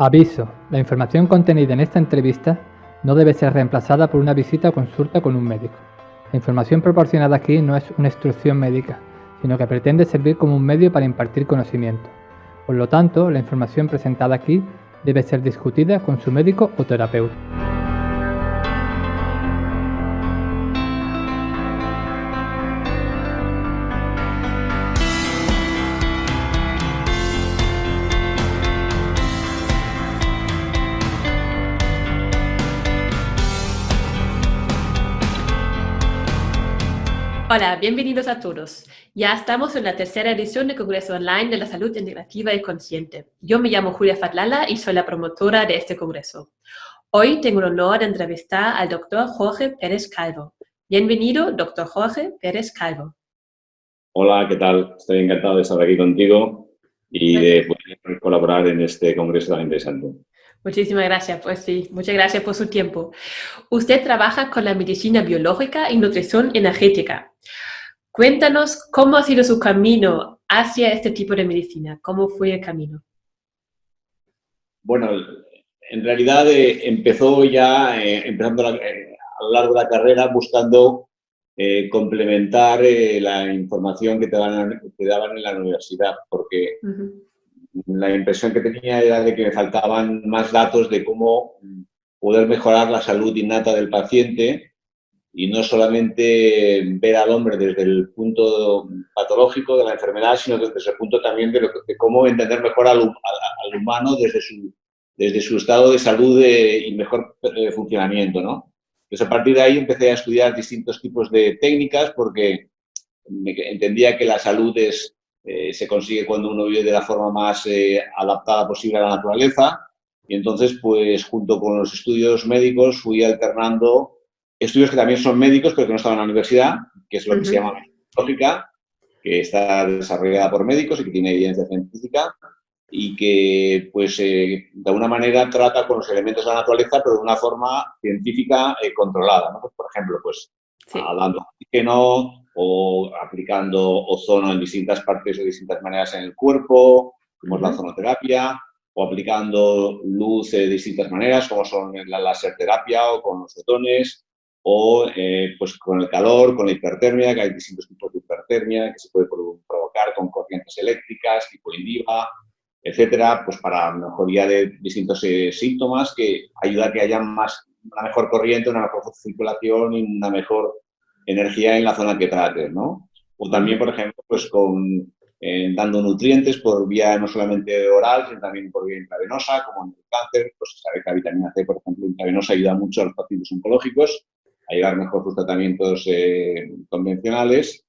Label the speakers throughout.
Speaker 1: Aviso: la información contenida en esta entrevista no debe ser reemplazada por una visita o consulta con un médico. La información proporcionada aquí no es una instrucción médica, sino que pretende servir como un medio para impartir conocimiento. Por lo tanto, la información presentada aquí debe ser discutida con su médico o terapeuta.
Speaker 2: Hola, bienvenidos a todos. Ya estamos en la tercera edición del Congreso Online de la Salud Integrativa y Consciente. Yo me llamo Julia Fatlala y soy la promotora de este congreso. Hoy tengo el honor de entrevistar al Dr. Jorge Pérez Calvo. Bienvenido, Dr. Jorge Pérez Calvo.
Speaker 3: Hola, ¿qué tal? Estoy encantado de estar aquí contigo y de poder colaborar en este congreso tan interesante.
Speaker 2: Muchísimas gracias, pues sí, muchas gracias por su tiempo. Usted trabaja con la medicina biológica y nutrición energética. Cuéntanos cómo ha sido su camino hacia este tipo de medicina. ¿Cómo fue el camino?
Speaker 3: Bueno, en realidad empezó ya, empezando a lo largo de la carrera, buscando complementar la información que te daban en la universidad, porque la impresión que tenía era de que me faltaban más datos de cómo poder mejorar la salud innata del paciente y no solamente ver al hombre desde el punto patológico de la enfermedad, sino desde el punto también de cómo entender mejor al humano desde su estado de salud y mejor funcionamiento, ¿no? Entonces, a partir de ahí empecé a estudiar distintos tipos de técnicas porque entendía que la salud se consigue cuando uno vive de la forma más adaptada posible a la naturaleza. Y entonces, pues, junto con los estudios médicos, fui alternando estudios que también son médicos, pero que no estaban en la universidad, que es lo que se llama lógica, que está desarrollada por médicos y que tiene evidencia científica y que, pues, de alguna manera trata con los elementos de la naturaleza, pero de una forma científica controlada, ¿no? Pues, por ejemplo, pues, dando oxígeno o aplicando ozono en distintas partes o de distintas maneras en el cuerpo, como es la ozonoterapia, o aplicando luz de distintas maneras, como son la láser terapia o con los fotones, o pues con el calor, con la hipertermia, que hay distintos tipos de hipertermia que se puede provocar con corrientes eléctricas, tipo INVIVA, etcétera, pues para mejoría de distintos síntomas que ayuda a que haya una mejor corriente, una mejor circulación y una mejor energía en la zona que trates, ¿no? O también, por ejemplo, pues dando nutrientes por vía no solamente oral, sino también por vía intravenosa, como en el cáncer, pues se sabe que la vitamina C, por ejemplo, intravenosa ayuda mucho a los pacientes oncológicos a llevar mejor sus tratamientos convencionales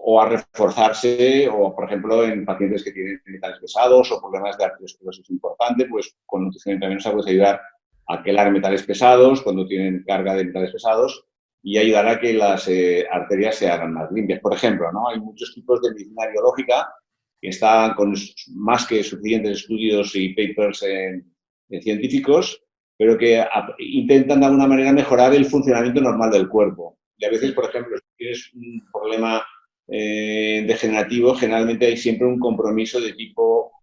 Speaker 3: o a reforzarse, o por ejemplo en pacientes que tienen metales pesados o problemas de arteriosclerosis importante, pues con nutrición intravenosa puedes ayudar a quelar metales pesados cuando tienen carga de metales pesados y ayudar a que las arterias se hagan más limpias. Por ejemplo, ¿no? Hay muchos tipos de medicina biológica que están con más que suficientes estudios y papers científicos, pero que intentan de alguna manera mejorar el funcionamiento normal del cuerpo. Y a veces, por ejemplo, si tienes un problema degenerativo, generalmente hay siempre un compromiso de tipo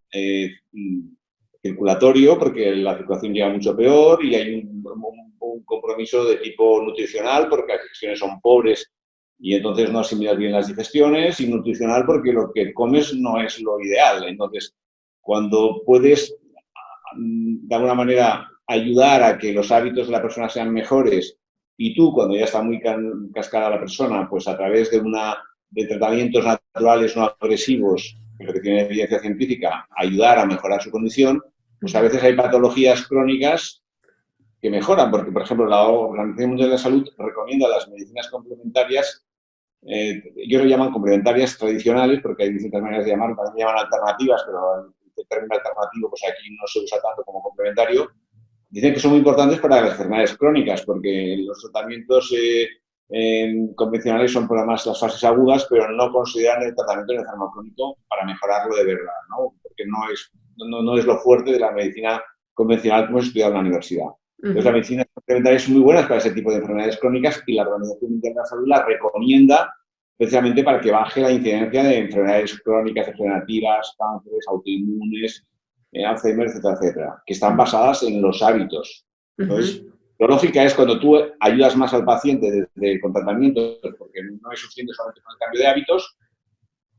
Speaker 3: circulatorio, porque la circulación llega mucho peor, y hay un compromiso de tipo nutricional, porque las digestiones son pobres y entonces no asimilas bien las digestiones, y nutricional porque lo que comes no es lo ideal. Entonces, cuando puedes, de alguna manera, ayudar a que los hábitos de la persona sean mejores, y tú, cuando ya está muy cascada la persona, pues a través de tratamientos naturales no agresivos, pero que tienen evidencia científica, ayudar a mejorar su condición, pues a veces hay patologías crónicas que mejoran, porque, por ejemplo, la Organización Mundial de la Salud recomienda las medicinas complementarias, ellos lo llaman complementarias tradicionales, porque hay distintas maneras de llamarlo, también llaman alternativas, pero el término alternativo pues aquí no se usa tanto como complementario. Dicen que son muy importantes para las enfermedades crónicas, porque los tratamientos convencionales son para más las fases agudas, pero no consideran el tratamiento del enfermo crónico para mejorarlo de verdad, ¿no? Porque no es lo fuerte de la medicina convencional que hemos estudiado en la universidad. Entonces, las medicinas complementarias son muy buenas para ese tipo de enfermedades crónicas y la Organización Mundial de la Salud las recomienda precisamente para que baje la incidencia de enfermedades crónicas, degenerativas, cánceres, autoinmunes, Alzheimer, etcétera, etcétera, que están basadas en los hábitos. Entonces, la lógica es cuando tú ayudas más al paciente con tratamientos, porque no es suficiente solamente con el cambio de hábitos,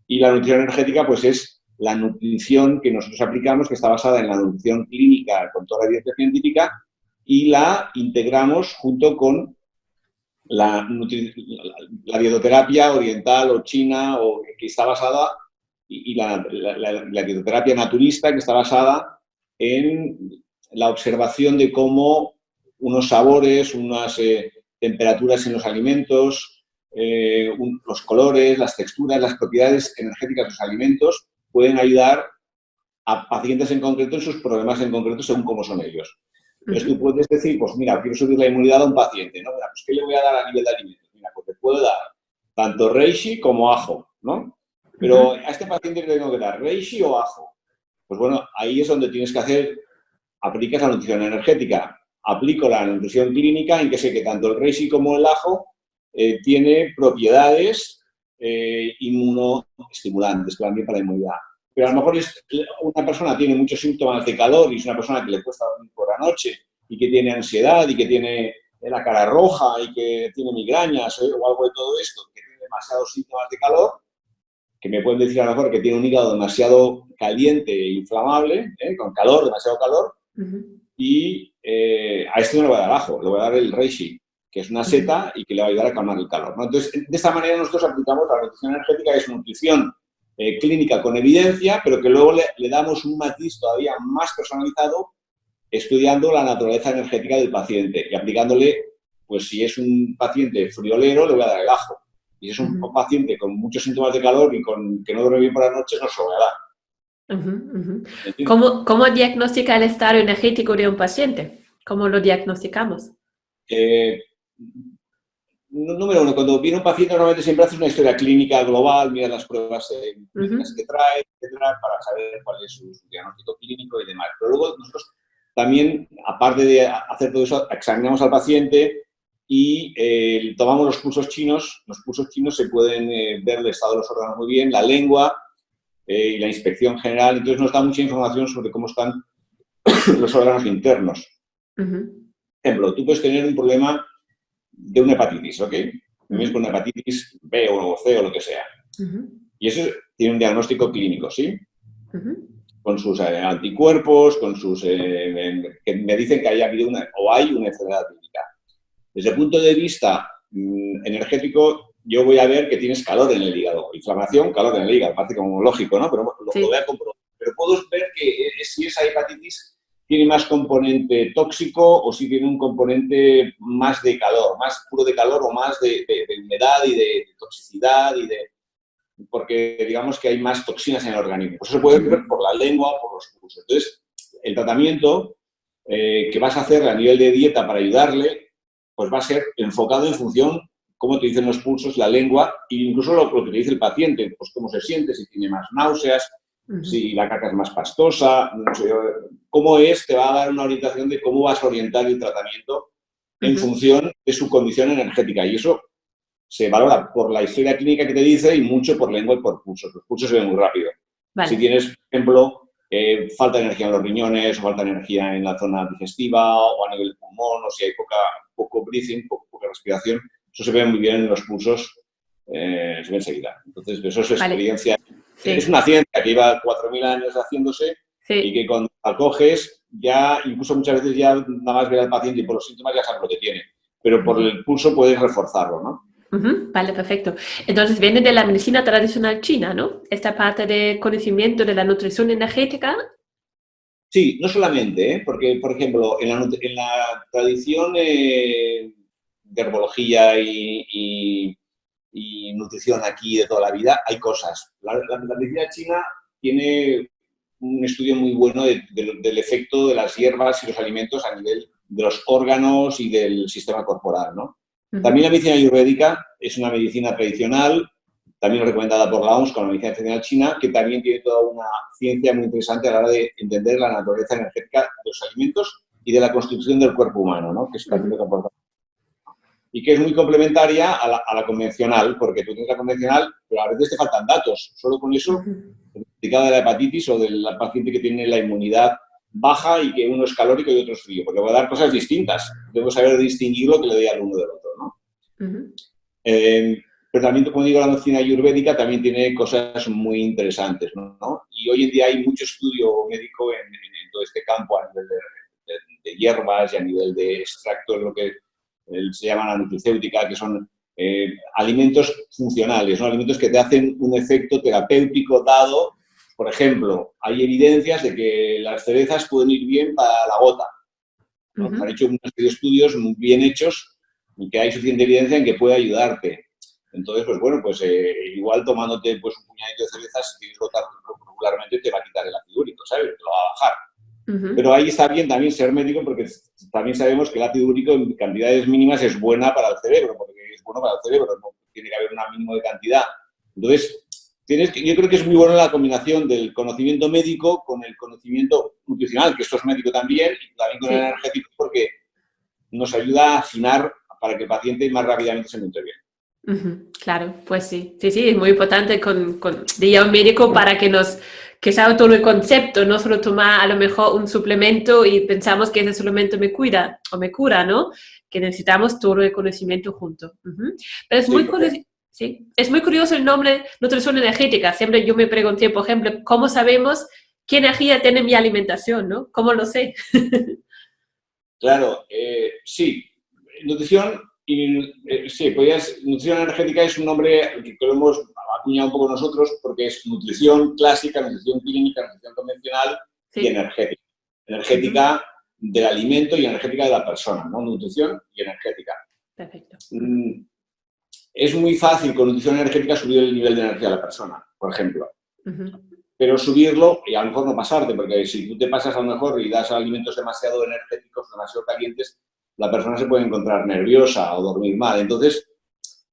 Speaker 3: y la nutrición energética, pues es la nutrición que nosotros aplicamos, que está basada en la nutrición clínica con toda la evidencia científica, y la integramos junto con la dietoterapia oriental o china, o que está basada, y la dietoterapia naturista, que está basada en la observación de cómo unos sabores, unas temperaturas en los alimentos, los colores, las texturas, las propiedades energéticas de los alimentos pueden ayudar a pacientes en concreto en sus problemas en concreto según cómo son ellos. Entonces tú puedes decir, pues mira, quiero subir la inmunidad a un paciente, ¿no? Mira, pues ¿qué le voy a dar a nivel de alimentos? Mira, pues te puedo dar tanto reishi como ajo, ¿no? Pero a este paciente le tengo que dar reishi o ajo. Pues bueno, ahí es donde tienes que aplicas la nutrición energética. Aplico la nutrición clínica en que sé que tanto el reishi como el ajo tiene propiedades inmunoestimulantes, también para la inmunidad. Pero a lo mejor una persona tiene muchos síntomas de calor y es una persona que le cuesta dormir por la noche y que tiene ansiedad y que tiene la cara roja y que tiene migrañas o algo de todo esto, que tiene demasiados síntomas de calor, que me pueden decir a lo mejor que tiene un hígado demasiado caliente e inflamable, con calor, demasiado calor, y a este no le voy a dar ajo, le voy a dar el reishi, que es una seta y que le va a ayudar a calmar el calor, ¿no? Entonces, de esta manera nosotros aplicamos la nutrición energética, que es nutrición clínica con evidencia, pero que luego le damos un matiz todavía más personalizado estudiando la naturaleza energética del paciente y aplicándole, pues si es un paciente friolero, le voy a dar el ajo. Y si es un paciente con muchos síntomas de calor y que no duerme bien por la noche, no se lo voy a dar.
Speaker 2: ¿Cómo diagnostica el estado energético de un paciente? ¿Cómo lo diagnosticamos?
Speaker 3: Número uno, cuando viene un paciente normalmente siempre haces una historia clínica global, mira las pruebas clínicas que trae, etcétera, para saber cuál es su diagnóstico clínico y demás. Pero luego nosotros también, aparte de hacer todo eso, examinamos al paciente y tomamos los pulsos chinos. Los pulsos chinos se pueden ver el estado de los órganos muy bien, la lengua y la inspección general. Entonces nos da mucha información sobre cómo están los órganos internos. Por ejemplo, tú puedes tener un problema de una hepatitis, ¿ok? Vienes con una hepatitis B o C o lo que sea. Y eso tiene un diagnóstico clínico, ¿sí? Con sus anticuerpos, con sus... que me dicen que hay una enfermedad clínica. Desde el punto de vista energético, yo voy a ver que tienes calor en el hígado. Inflamación, calor en el hígado. Parece como lógico, ¿no? Pero lo voy a comprobar. Pero puedo ver que si esa hepatitis tiene más componente tóxico o si tiene un componente más de calor, más puro de calor o más de humedad y de toxicidad porque digamos que hay más toxinas en el organismo. Pues eso puede ver por la lengua o por los pulsos. Entonces, el tratamiento que vas a hacer a nivel de dieta para ayudarle, pues va a ser enfocado en función cómo te dicen los pulsos, la lengua e incluso lo que te dice el paciente, pues cómo se siente, si tiene más náuseas, si la caca es más pastosa, no sé, cómo te va a dar una orientación de cómo vas a orientar el tratamiento en función de su condición energética. Y eso se valora por la historia clínica que te dice y mucho por lengua y por pulsos. Los pulsos se ven muy rápido. Vale. Si tienes, por ejemplo, falta de energía en los riñones o falta de energía en la zona digestiva o a nivel del pulmón, o si hay poco breathing, poca respiración, eso se ve muy bien en los pulsos, se ve enseguida. Entonces, eso es experiencia. Sí. Es una ciencia que lleva 4.000 años haciéndose y que cuando la coges, ya incluso muchas veces ya nada más ver al paciente y por los síntomas ya sabes lo que tiene. Pero por el pulso puedes reforzarlo, ¿no?
Speaker 2: Vale, perfecto. Entonces viene de la medicina tradicional china, ¿no? Esta parte de conocimiento de la nutrición energética.
Speaker 3: Sí, no solamente, porque, por ejemplo, en la tradición de herbología y nutrición aquí de toda la vida, hay cosas. La medicina china tiene un estudio muy bueno del efecto de las hierbas y los alimentos a nivel de los órganos y del sistema corporal, ¿no? También la medicina ayurvédica es una medicina tradicional, también recomendada por la OMS con la medicina tradicional china, que también tiene toda una ciencia muy interesante a la hora de entender la naturaleza energética de los alimentos y de la constitución del cuerpo humano, ¿no? Que es también lo que aporta. Y que es muy complementaria a la convencional, porque tú tienes la convencional, pero a veces te faltan datos. Solo con eso de la hepatitis o del paciente que tiene la inmunidad baja y que uno es calórico y otro es frío, porque va a dar cosas distintas. Debemos saber distinguir lo que le dé al uno del otro, ¿no? Pero también, como digo, la medicina ayurvédica también tiene cosas muy interesantes, ¿no? Y hoy en día hay mucho estudio médico en todo este campo a nivel de hierbas y a nivel de extractos, lo que se llama la nutricéutica, que son alimentos funcionales, ¿no? Alimentos que te hacen un efecto terapéutico dado. Por ejemplo, hay evidencias de que las cerezas pueden ir bien para la gota, ¿no? Han hecho una serie de estudios muy bien hechos y que hay suficiente evidencia en que puede ayudarte. Entonces, pues bueno, pues igual tomándote pues, un puñadito de cerezas, si tienes gota regularmente, te va a quitar el ácido úrico, ¿sabes? Te lo va a bajar. Pero ahí está bien también ser médico porque también sabemos que el ácido úrico en cantidades mínimas es buena para el cerebro, porque es bueno para el cerebro, no tiene que haber un mínimo de cantidad. Entonces, yo creo que es muy buena la combinación del conocimiento médico con el conocimiento nutricional, que esto es médico también, y también con el energético, porque nos ayuda a afinar para que el paciente más rápidamente se encuentre bien.
Speaker 2: Claro, pues sí, es muy importante con ir a un médico para que sabe todo el concepto, no solo tomar a lo mejor un suplemento y pensamos que ese suplemento me cuida o me cura, ¿no? Que necesitamos todo el conocimiento junto. Pero es muy curioso. Sí, es muy curioso el nombre nutrición energética. Siempre yo me pregunté, por ejemplo, ¿cómo sabemos qué energía tiene mi alimentación, no? ¿Cómo lo sé?
Speaker 3: Claro, sí. Nutrición, nutrición energética es un nombre que lo hemos acuñado un poco nosotros porque es nutrición clásica, nutrición clínica, nutrición convencional y energética. Energética del alimento y energética de la persona, ¿no? Nutrición y energética.
Speaker 2: Perfecto.
Speaker 3: Es muy fácil con nutrición energética subir el nivel de energía de la persona, por ejemplo. Pero subirlo y a lo mejor no pasarte, porque si tú te pasas a lo mejor y das alimentos demasiado energéticos, demasiado calientes, la persona se puede encontrar nerviosa o dormir mal. Entonces,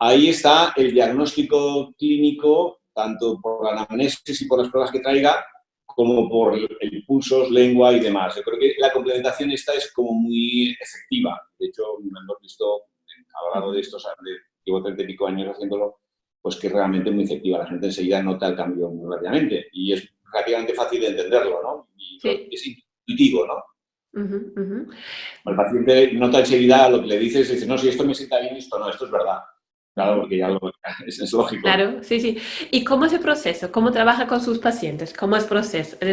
Speaker 3: ahí está el diagnóstico clínico, tanto por la anamnesis y por las pruebas que traiga, como por el pulsos, lengua y demás. Yo creo que la complementación esta es como muy efectiva. De hecho, hemos visto a lo largo de estos años, llevo 30 y pico años haciéndolo, pues que es realmente muy efectiva. La gente enseguida nota el cambio muy rápidamente y es relativamente fácil de entenderlo, ¿no? Y es intuitivo, ¿no? El paciente nota enseguida lo que le dices y dice, no, si esto me sienta bien, esto no, esto es verdad. Claro, porque ya es lógico.
Speaker 2: Claro, sí. ¿Y cómo es el proceso? ¿Cómo trabaja con sus pacientes? ¿Cómo es el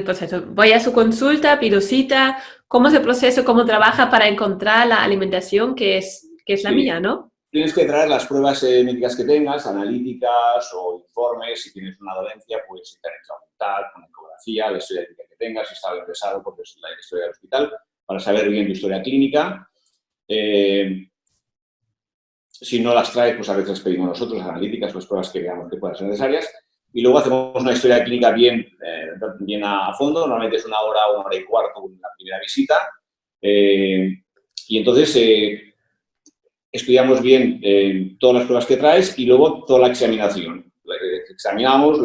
Speaker 2: proceso? Voy a su consulta, pido cita. ¿Cómo es el proceso? ¿Cómo trabaja para encontrar la alimentación que es la mía, no?
Speaker 3: Tienes que traer las pruebas médicas que tengas, analíticas o informes. Si tienes una dolencia, pues si tienes una ecografía, la historia clínica que tengas, si estás ingresado, porque es la historia del hospital, para saber bien tu historia clínica. Si no las traes, pues a veces pedimos nosotros analíticas, las pruebas que veamos que puedan ser necesarias. Y luego hacemos una historia clínica bien a fondo. Normalmente es 1 hora, 1 hora y cuarto en la primera visita. Y entonces estudiamos bien todas las pruebas que traes y luego toda la examinación. Examinamos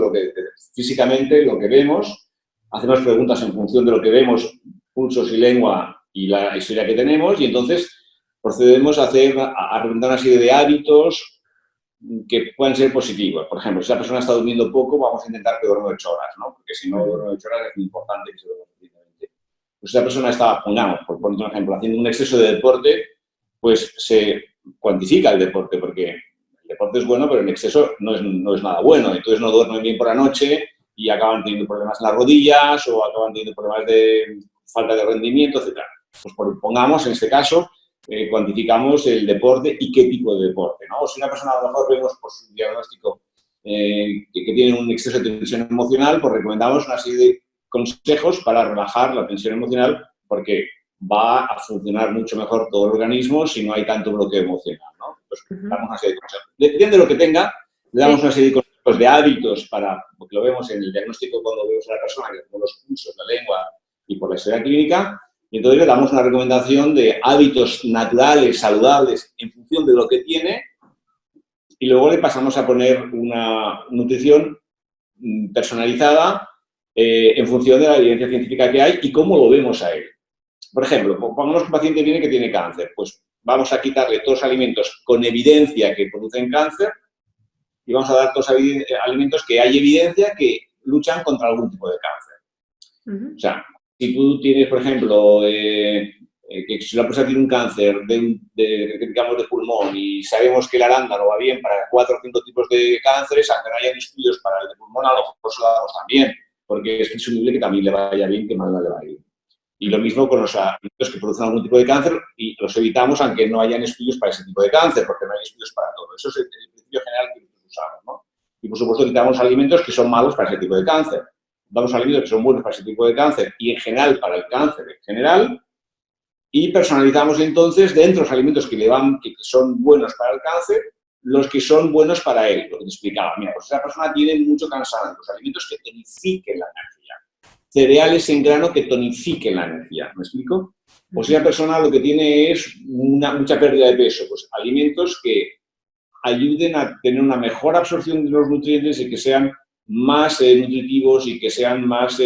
Speaker 3: físicamente lo que vemos, hacemos preguntas en función de lo que vemos, pulsos y lengua y la historia que tenemos, y entonces procedemos a recomendar una serie de hábitos que pueden ser positivos. Por ejemplo, si la persona está durmiendo poco, vamos a intentar que duerma 8 horas, ¿no? Porque si no duerme 8 horas es muy importante que se duerma suficientemente. Pues si la persona está, pongamos, por poner un ejemplo, haciendo un exceso de deporte, pues se cuantifica el deporte, porque el deporte es bueno, pero en exceso no es nada bueno. Entonces no duermen bien por la noche y acaban teniendo problemas en las rodillas o acaban teniendo problemas de falta de rendimiento, etc. Pues pongamos, en este caso, cuantificamos el deporte y qué tipo de deporte, ¿no? O si una persona a lo mejor vemos por su diagnóstico que tiene un exceso de tensión emocional, pues recomendamos una serie de consejos para relajar la tensión emocional, porque va a funcionar mucho mejor todo el organismo si no hay tanto bloqueo emocional, ¿no? Entonces, damos una serie de consejos. Depende de lo que tenga, le damos una serie de consejos de hábitos porque lo vemos en el diagnóstico cuando vemos a la persona, que como los pulsos, la lengua y por la historia clínica, y entonces le damos una recomendación de hábitos naturales, saludables, en función de lo que tiene, y luego le pasamos a poner una nutrición personalizada en función de la evidencia científica que hay y cómo lo vemos a él. Por ejemplo, pongamos que un paciente viene que tiene cáncer, pues vamos a quitarle todos los alimentos con evidencia que producen cáncer y vamos a dar todos los alimentos que hay evidencia que luchan contra algún tipo de cáncer. O sea, si tú tienes, por ejemplo, que si una persona tiene un cáncer digamos, de pulmón y sabemos que el arándano va bien para 4 o 5 tipos de cánceres, aunque no hayan estudios para el de pulmón, a lo mejor se lo damos también, porque es presumible que también le vaya bien, que mal no le va a ir. Y lo mismo con los alimentos que producen algún tipo de cáncer y los evitamos aunque no hayan estudios para ese tipo de cáncer, porque no hay estudios para todo. Eso es el principio general que nosotros usamos, ¿no? Y, por supuesto, evitamos alimentos que son malos para ese tipo de cáncer. Damos alimentos que son buenos para ese tipo de cáncer y, en general, para el cáncer en general. Y personalizamos, entonces, dentro de los alimentos que son buenos para el cáncer, los que son buenos para él. Lo que te explicaba. Mira, pues esa persona tiene mucho cansancio. Los alimentos que tonifiquen la energía. Cereales en grano que tonifiquen la energía. ¿Me explico? O si la persona lo que tiene es mucha pérdida de peso, pues alimentos que ayuden a tener una mejor absorción de los nutrientes y que sean más nutritivos y que sean más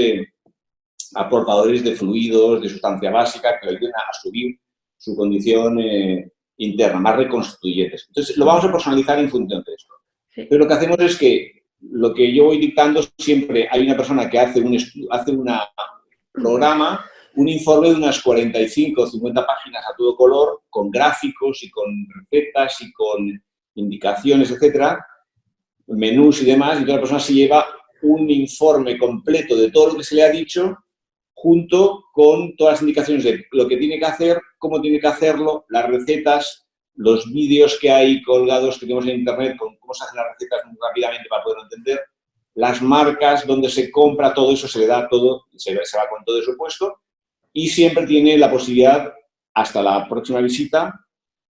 Speaker 3: aportadores de fluidos, de sustancia básica, que le ayuden a subir su condición interna, más reconstituyentes. Entonces, lo vamos a personalizar en función de esto. Sí. Pero lo que hacemos es que lo que yo voy dictando, siempre hay una persona que hace un programa, un informe de unas 45 o 50 páginas a todo color, con gráficos y con recetas y con indicaciones, etcétera, menús y demás, y toda la persona se lleva un informe completo de todo lo que se le ha dicho, junto con todas las indicaciones de lo que tiene que hacer, cómo tiene que hacerlo, las recetas, los vídeos que hay colgados que tenemos en internet con cómo se hacen las recetas muy rápidamente para poderlo entender, las marcas, donde se compra, todo eso se le da todo, se va con todo eso puesto, y siempre tiene la posibilidad, hasta la próxima visita,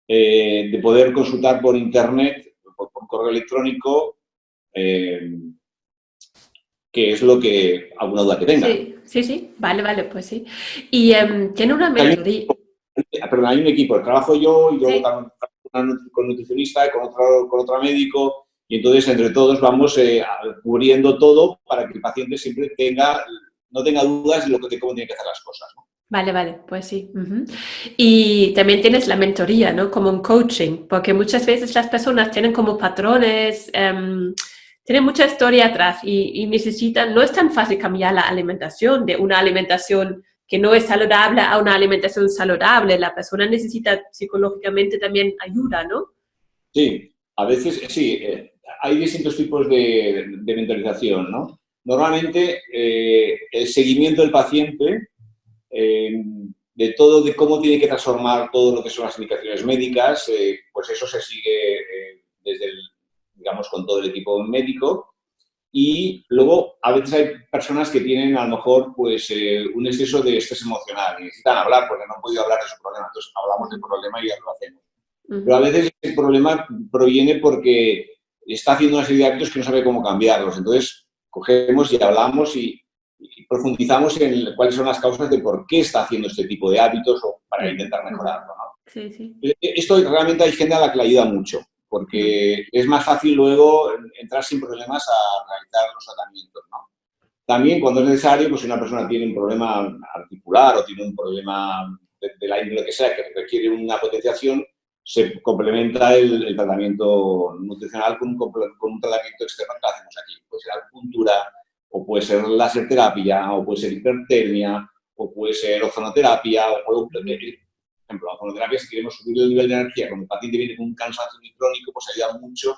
Speaker 3: de poder consultar por internet, por correo electrónico, que es lo que, alguna duda que tenga.
Speaker 2: Sí, vale, pues sí. Y tiene una mentoría.
Speaker 3: Hay un equipo, trabajo yo y luego también con nutricionista, con otro médico, y entonces entre todos vamos cubriendo todo para que el paciente siempre no tenga dudas de cómo tiene que hacer las cosas, ¿no?
Speaker 2: Vale, pues sí. Y también tienes la mentoría, ¿no? Como un coaching, porque muchas veces las personas tienen como patrones, tienen mucha historia atrás y necesitan, no es tan fácil cambiar la alimentación de una alimentación que no es saludable a una alimentación saludable. La persona necesita psicológicamente también ayuda, ¿no?
Speaker 3: Sí, a veces sí, hay distintos tipos de mentorización, ¿no? Normalmente el seguimiento del paciente, de cómo tiene que transformar todo lo que son las indicaciones médicas, pues eso se sigue digamos, con todo el equipo médico. Y luego, a veces hay personas que tienen, a lo mejor, pues un exceso de estrés emocional y necesitan hablar porque no han podido hablar de su problema. Entonces, hablamos del problema y ya lo hacemos. Pero a veces el problema proviene porque está haciendo una serie de hábitos que no sabe cómo cambiarlos. Entonces, cogemos y hablamos y profundizamos en cuáles son las causas de por qué está haciendo este tipo de hábitos o para intentar mejorarlo, ¿no?
Speaker 2: Sí.
Speaker 3: Esto realmente hay gente a la que le ayuda mucho, porque es más fácil luego entrar sin problemas a realizar los tratamientos, ¿no? También, cuando es necesario, pues si una persona tiene un problema articular o tiene un problema de la índole que sea que requiere una potenciación, se complementa el tratamiento nutricional con un tratamiento externo que hacemos aquí. Puede ser acupuntura, o puede ser láser terapia, o puede ser hipertermia, o puede ser ozonoterapia, por ejemplo, la ozonoterapia, si queremos subir el nivel de energía, cuando el paciente viene con un cansancio muy crónico, pues ayuda mucho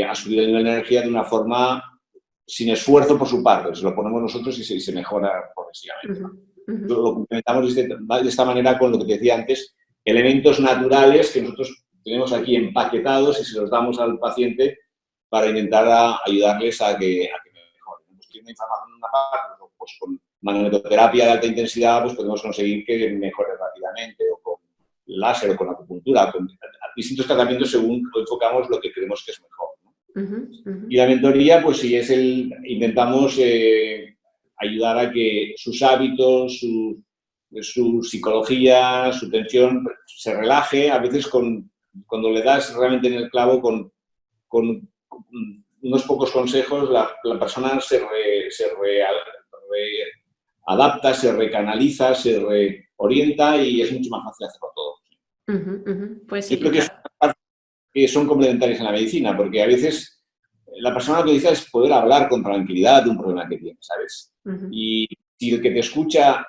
Speaker 3: a subir el nivel de energía de una forma sin esfuerzo por su parte. Se lo ponemos nosotros y se mejora progresivamente. Lo complementamos de esta manera con lo que te decía antes, elementos naturales que nosotros tenemos aquí empaquetados y se los damos al paciente para intentar ayudarles a que mejoren. Pues tiene información en una parte, pues con magnetoterapia de alta intensidad pues podemos conseguir que mejore rápidamente, o con láser o con acupuntura, con distintos tratamientos según enfocamos lo que creemos que es mejor, ¿no? Y la mentoría, pues sí, intentamos ayudar a que sus hábitos, su psicología, su tensión se relaje. A veces cuando le das realmente en el clavo con unos pocos consejos, la persona se adapta, se recanaliza, se reorienta y es mucho más fácil hacerlo todo.
Speaker 2: Pues sí,
Speaker 3: yo creo que son complementarias en la medicina, porque a veces la persona lo que necesita es poder hablar con tranquilidad de un problema que tiene, ¿sabes?
Speaker 2: Ujú.
Speaker 3: Y si el que te escucha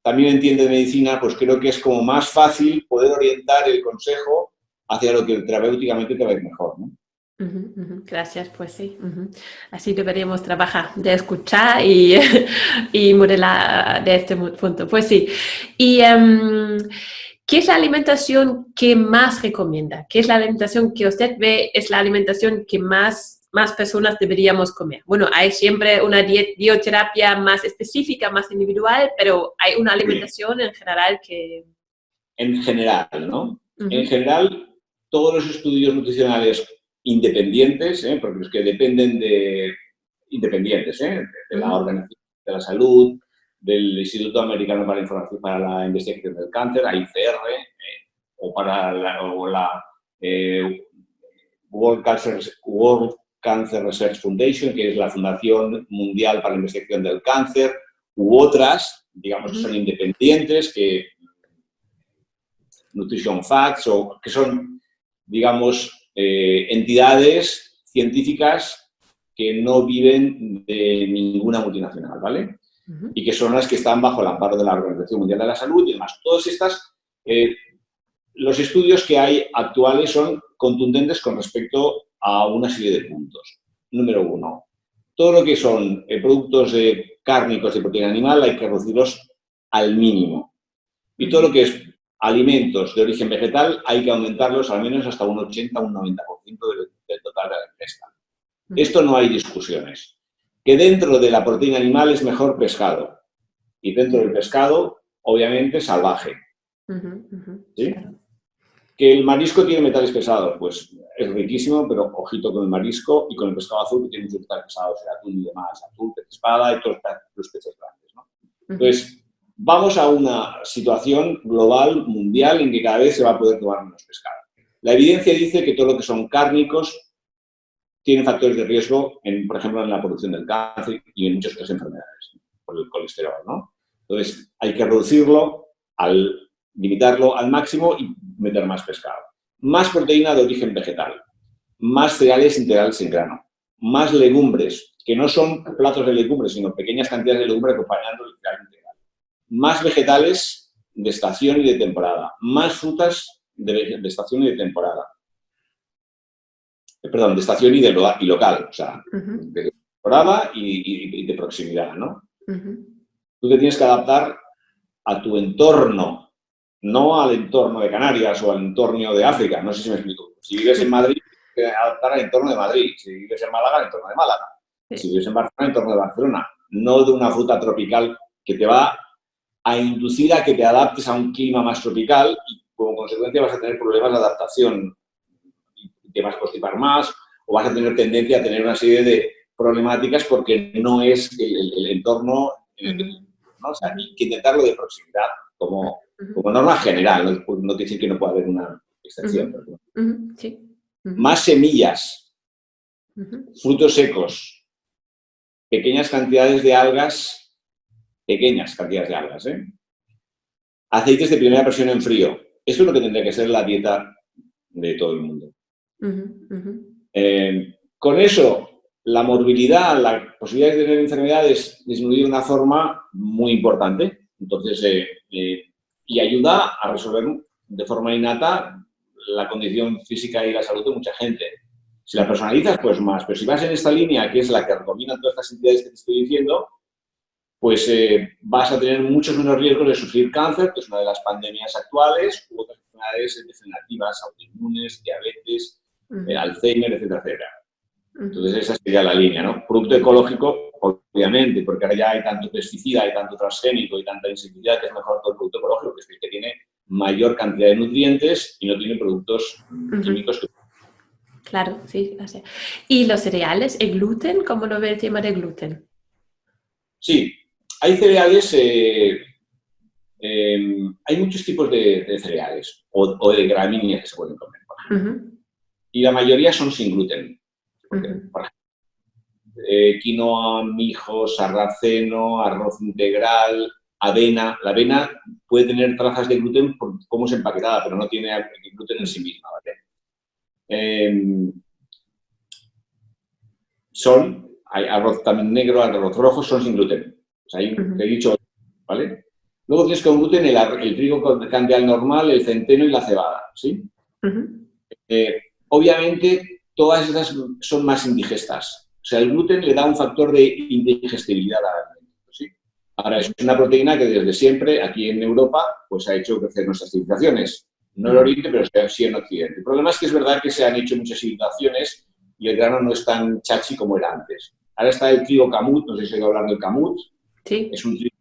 Speaker 3: también entiende de medicina, pues creo que es como más fácil poder orientar el consejo hacia lo que terapéuticamente te va a ir mejor, ¿no?
Speaker 2: Ujú, ujú. Gracias, pues sí. Ujú. Así deberíamos trabajar, de escuchar y, y modelar de este punto. Pues sí. Y ¿qué es la alimentación que más recomienda? ¿Qué es la alimentación que usted ve es la alimentación que más personas deberíamos comer? Bueno, hay siempre una dieterapia más específica, más individual, pero hay una alimentación en general que...
Speaker 3: En general, ¿no? En
Speaker 2: Ujú,
Speaker 3: general, todos los estudios nutricionales independientes, porque los que dependen de independientes, de la
Speaker 2: ujú,
Speaker 3: Organización de la Salud, del Instituto Americano para la Información para la Investigación del Cáncer, ICR, o para la World Cancer Research Foundation, que es la Fundación Mundial para la Investigación del Cáncer, u otras, digamos, que son
Speaker 2: ujú,
Speaker 3: independientes, que Nutrition Facts, o que son, digamos, entidades científicas que no viven de ninguna multinacional, ¿vale?
Speaker 2: ujú,
Speaker 3: Y que son las que están bajo el amparo de la Organización Mundial de la Salud y demás. Todas estas, los estudios que hay actuales son contundentes con respecto a una serie de puntos. Número uno, todo lo que son productos cárnicos de proteína animal hay que reducirlos al mínimo. Y todo
Speaker 2: ujú,
Speaker 3: lo que es alimentos de origen vegetal hay que aumentarlos al menos hasta un 80 o un 90% del total de la ingesta.
Speaker 2: ujú,
Speaker 3: Esto no hay discusiones. Que dentro de la proteína animal es mejor pescado y dentro del pescado, obviamente, salvaje.
Speaker 2: ujú, ujú.
Speaker 3: ¿Sí?
Speaker 2: Claro.
Speaker 3: Que el marisco tiene metales pesados, pues es riquísimo, pero ojito con el marisco y con el pescado azul que tiene muchos metales pesados, el atún y demás, atún, pez espada y todos los peces grandes, ¿no?
Speaker 2: Ujú,
Speaker 3: Entonces, vamos a una situación global, mundial, en que cada vez se va a poder tomar menos pescado. La evidencia dice que todo lo que son cárnicos tienen factores de riesgo, por ejemplo, en la producción del cáncer y en muchas otras enfermedades, por el colesterol, ¿no? Entonces, hay que reducirlo, limitarlo al máximo y meter más pescado. Más proteína de origen vegetal, más cereales integrales en grano, más legumbres, que no son platos de legumbres, sino pequeñas cantidades de legumbres acompañando el cereal integral. Más vegetales de estación y de temporada, más frutas de estación y de temporada. Perdón, de estación y local, o sea,
Speaker 2: ujú,
Speaker 3: de temporada y de proximidad, ¿no?
Speaker 2: ujú.
Speaker 3: Tú te tienes que adaptar a tu entorno, no al entorno de Canarias o al entorno de África, no sé si me explico. Si vives en Madrid, tienes que adaptar al entorno de Madrid. Si vives en Málaga, al entorno de Málaga. Si
Speaker 2: Sí.
Speaker 3: vives en Barcelona, al entorno de Barcelona. No de una fruta tropical que te va a inducir a que te adaptes a un clima más tropical y como consecuencia vas a tener problemas de adaptación y te vas a constipar más o vas a tener tendencia a tener una serie de problemáticas porque no es el entorno en el que
Speaker 2: Ujú,
Speaker 3: tú, ¿no? O sea,
Speaker 2: ujú,
Speaker 3: hay que intentarlo de proximidad
Speaker 2: ujú,
Speaker 3: como norma general, no quiere decir que no pueda haber una
Speaker 2: ujú,
Speaker 3: excepción. Pero
Speaker 2: ujú. Sí. Ujú,
Speaker 3: más semillas,
Speaker 2: ujú,
Speaker 3: frutos secos, pequeñas cantidades de algas, aceites de primera presión en frío. Eso es lo que tendría que ser la dieta de todo el mundo.
Speaker 2: ujú, ujú,
Speaker 3: Con eso, la morbilidad, la posibilidad de tener enfermedades disminuye de una forma muy importante. Entonces, y ayuda a resolver de forma innata la condición física y la salud de mucha gente. Si la
Speaker 2: ujú,
Speaker 3: personalizas, pues más. Pero si vas en esta línea, que es la que recomiendan todas estas entidades que te estoy diciendo, pues vas a tener muchos menos riesgos de sufrir cáncer, que es una de las pandemias actuales, u otras enfermedades degenerativas, autoinmunes, diabetes,
Speaker 2: ujú,
Speaker 3: Alzheimer, etcétera, etcétera.
Speaker 2: ujú,
Speaker 3: Entonces esa sería la línea, ¿no? Producto ecológico, obviamente, porque ahora ya hay tanto pesticida, hay tanto transgénico y tanta insecticida que es mejor todo el producto ecológico, que es el que tiene mayor cantidad de nutrientes y no tiene productos
Speaker 2: ujú.
Speaker 3: químicos.
Speaker 2: Claro, sí, así. ¿Y los cereales, el gluten? ¿Cómo lo ve el tema del gluten?
Speaker 3: Sí, hay cereales, hay muchos tipos de cereales o de gramíneas que se pueden comer, por ejemplo.
Speaker 2: Ujú,
Speaker 3: Y la mayoría son sin gluten. Porque,
Speaker 2: ujú,
Speaker 3: por ejemplo, quinoa, mijo, sarraceno, arroz integral, avena. La avena puede tener trazas de gluten por cómo es empaquetada, pero no tiene gluten en sí misma, ¿vale? hay arroz también negro, arroz rojo, son sin gluten. O sea, ahí te he dicho, ¿vale? Luego tienes con gluten el trigo cambial normal, el centeno y la cebada, ¿sí? Obviamente, todas esas son más indigestas. O sea, el gluten le da un factor de indigestibilidad al alimento, ¿sí? Ahora, es una proteína que desde siempre, aquí en Europa, pues ha hecho crecer nuestras civilizaciones. No en Oriente, pero sí en Occidente. El problema es que es verdad que se han hecho muchas civilizaciones y el grano no es tan chachi como era antes. Ahora está el trigo camut, no sé si he oído hablar del camut. Sí. Es un trigo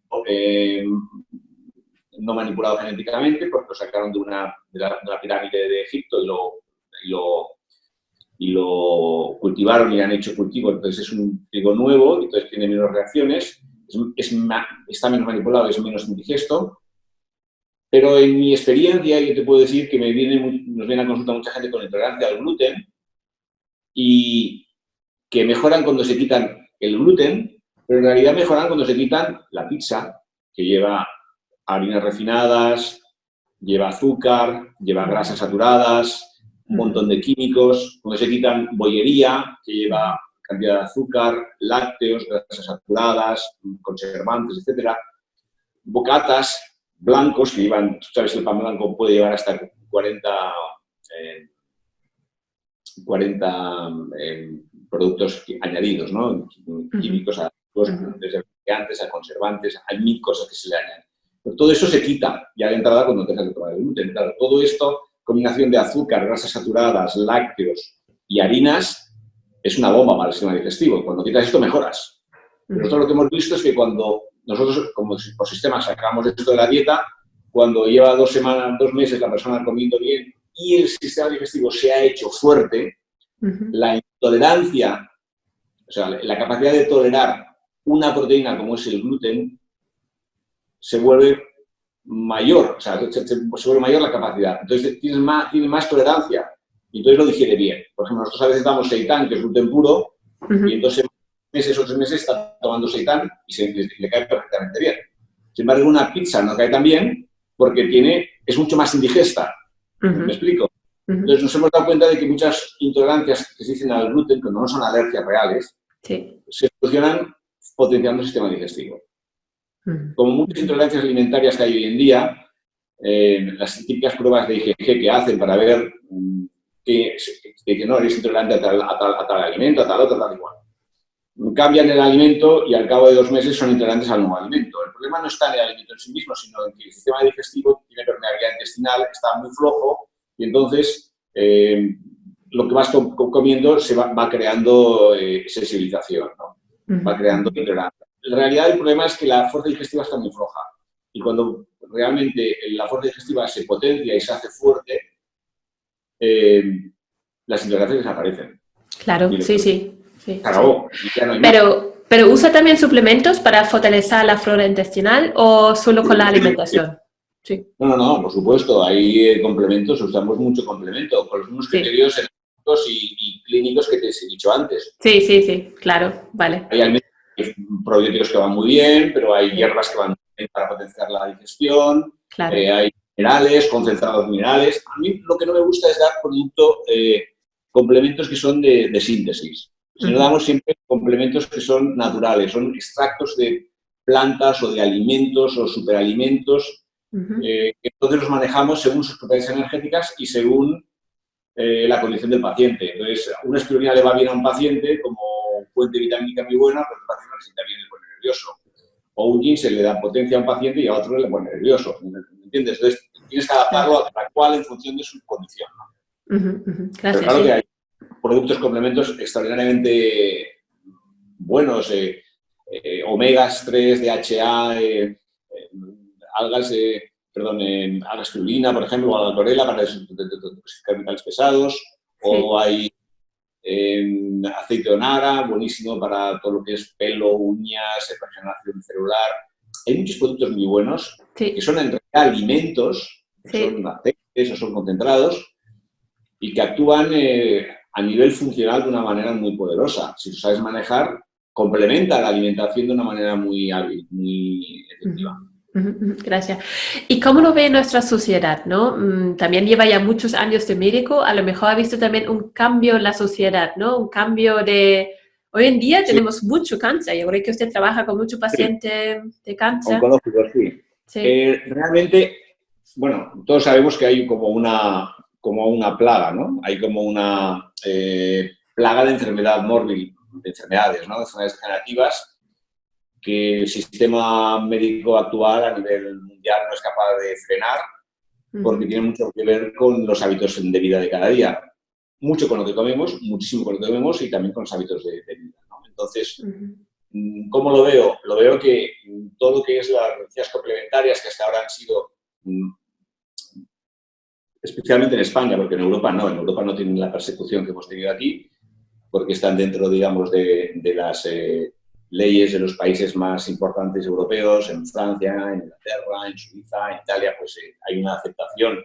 Speaker 3: no manipulado genéticamente, porque lo sacaron de la pirámide de Egipto y lo cultivaron y han hecho cultivo. Entonces es un trigo nuevo, entonces tiene menos reacciones, está menos manipulado, es menos indigesto. Pero en mi experiencia, yo te puedo decir que nos viene a consulta mucha gente con intolerancia al gluten y que mejoran cuando se quitan el gluten, pero en realidad mejoran cuando se quitan la pizza, que lleva harinas refinadas, lleva azúcar, lleva grasas saturadas, un montón de químicos, cuando se quitan bollería, que lleva cantidad de azúcar, lácteos, grasas saturadas, conservantes, etcétera, bocatas blancos que llevan, tú sabes, el pan blanco puede llevar hasta 40 productos añadidos, ¿no? Químicos, desde antes a conservantes, hay 1000 cosas que se le añaden. Pero todo eso se quita ya de entrada cuando dejas de tomar el gluten. Claro, todo esto, combinación de azúcar, grasas saturadas, lácteos y harinas, es una bomba para el sistema digestivo. Cuando quitas esto, mejoras. Pero nosotros lo que hemos visto es que cuando nosotros, como por sistema, sacamos esto de la dieta, cuando lleva 2 semanas, 2 meses la persona comiendo bien y el sistema digestivo se ha hecho fuerte, la intolerancia, o sea, la capacidad de tolerar una proteína como es el gluten, se vuelve mayor, o sea, se vuelve mayor la capacidad. Entonces, tiene más tolerancia y entonces lo digiere bien. Por ejemplo, nosotros a veces damos seitán, que es gluten puro, y en 2 meses o 3 meses está tomando seitán y le cae perfectamente bien. Sin embargo, una pizza no cae tan bien porque es mucho más indigesta. ¿Me explico? Entonces, nos hemos dado cuenta de que muchas intolerancias que se dicen al gluten, que no son alergias reales, se solucionan potenciando el sistema digestivo. Como muchas intolerancias alimentarias que hay hoy en día, las típicas pruebas de IgG que hacen para ver que no eres intolerante a tal alimento, a tal otro, tal igual. Cambian el alimento y al cabo de 2 meses son intolerantes al nuevo alimento. El problema no está en el alimento en sí mismo, sino en que el sistema digestivo tiene permeabilidad intestinal, está muy flojo y entonces lo que vas comiendo se va creando sensibilización, ¿no? Va creando intolerancia. En realidad el problema es que la fuerza digestiva está muy floja y cuando realmente la fuerza digestiva se potencia y se hace fuerte, las intolerancias desaparecen.
Speaker 2: Claro, sí.
Speaker 3: Acabó, ya no hay más.
Speaker 2: ¿Pero usa también suplementos para fortalecer la flora intestinal o solo con la alimentación? Sí.
Speaker 3: No, por supuesto, hay complementos, usamos mucho complemento, con los mismos criterios energéticos y clínicos que te he dicho antes.
Speaker 2: Sí, claro, vale.
Speaker 3: Hay probióticos que van muy bien, pero hay hierbas que van muy bien para potenciar la digestión,
Speaker 2: claro.
Speaker 3: Hay minerales, concentrados minerales. A mí lo que no me gusta es dar complementos que son de síntesis. Si no damos siempre complementos que son naturales, son extractos de plantas o de alimentos o superalimentos, que entonces los manejamos según sus propiedades energéticas y según la condición del paciente. Entonces, una espirulina le va bien a un paciente como fuente vitamínica muy buena, pero el paciente necesita bien, le pone nervioso. O un ginseng le da potencia a un paciente y a otro le pone nervioso. ¿Me entiendes? Entonces, tienes que adaptarlo a cada cual en función de su condición, ¿no?
Speaker 2: Gracias.
Speaker 3: Pero claro que hay productos complementos extraordinariamente buenos, omegas 3, DHA, algas espirulina, por ejemplo, o alga clorela para desintoxicar metales pesados, o hay aceite de onara, buenísimo para todo lo que es pelo, uñas, regeneración celular. Hay muchos productos muy buenos que son en realidad alimentos, son aceites o son concentrados y que actúan a nivel funcional de una manera muy poderosa. Si lo sabes manejar, complementa la alimentación de una manera muy hábil, muy efectiva.
Speaker 2: Gracias. ¿Y cómo lo ve nuestra sociedad, no? También lleva ya muchos años de médico, a lo mejor ha visto también un cambio en la sociedad, ¿no? Un cambio de Hoy en día
Speaker 3: Sí.
Speaker 2: tenemos mucho cáncer. Yo creo que usted trabaja con muchos pacientes de cáncer.
Speaker 3: Oncológicos, sí.
Speaker 2: Sí.
Speaker 3: Realmente, bueno, todos sabemos que hay como una plaga, ¿no? Hay como una plaga de enfermedad mórbil, de enfermedades, ¿no? De enfermedades degenerativas que el sistema médico actual a nivel mundial no es capaz de frenar porque tiene mucho que ver con los hábitos de vida de cada día. Mucho con lo que comemos, muchísimo con lo que comemos y también con los hábitos de vida, ¿no? Entonces, ¿cómo lo veo? Lo veo que todo lo que es las medicinas complementarias que hasta ahora han sido, especialmente en España, porque en Europa no tienen la persecución que hemos tenido aquí, porque están dentro, digamos, de las leyes de los países más importantes europeos, en Francia, en Inglaterra, en Suiza, en Italia, pues hay una aceptación,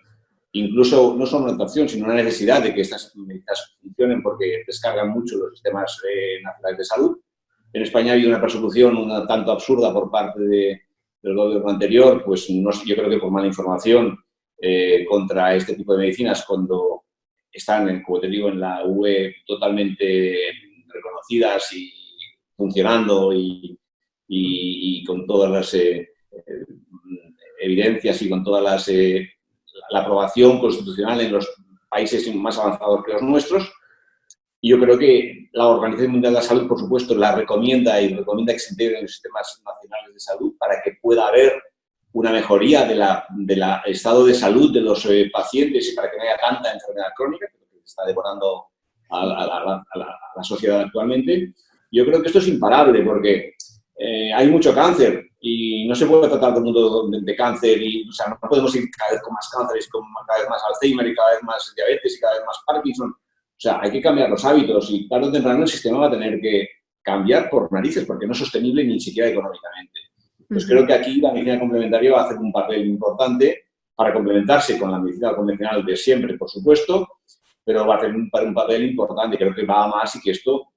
Speaker 3: incluso no solo una aceptación, sino una necesidad de que estas medicinas funcionen porque descargan mucho los sistemas nacionales de salud. En España ha habido una persecución un tanto absurda por parte del gobierno anterior, pues no, yo creo que por mala información contra este tipo de medicinas cuando están, como te digo, en la UE totalmente reconocidas y funcionando y con todas las evidencias y con todas las la aprobación constitucional en los países más avanzados que los nuestros. Y yo creo que la Organización Mundial de la Salud, por supuesto, la recomienda y recomienda que se integren los sistemas nacionales de salud para que pueda haber una mejoría del estado de salud de los pacientes y para que no haya tanta enfermedad crónica, que está devorando a la sociedad actualmente. Yo creo que esto es imparable porque hay mucho cáncer y no se puede tratar todo el mundo de cáncer y, o sea, no podemos ir cada vez con más cánceres, con cada vez más Alzheimer y cada vez más diabetes y cada vez más Parkinson. O sea, hay que cambiar los hábitos y tarde o temprano el sistema va a tener que cambiar por narices porque no es sostenible ni siquiera económicamente. Pues creo que aquí la medicina complementaria va a hacer un papel importante para complementarse con la medicina convencional de siempre, por supuesto, pero va a tener un papel importante. Creo que va a más y que esto,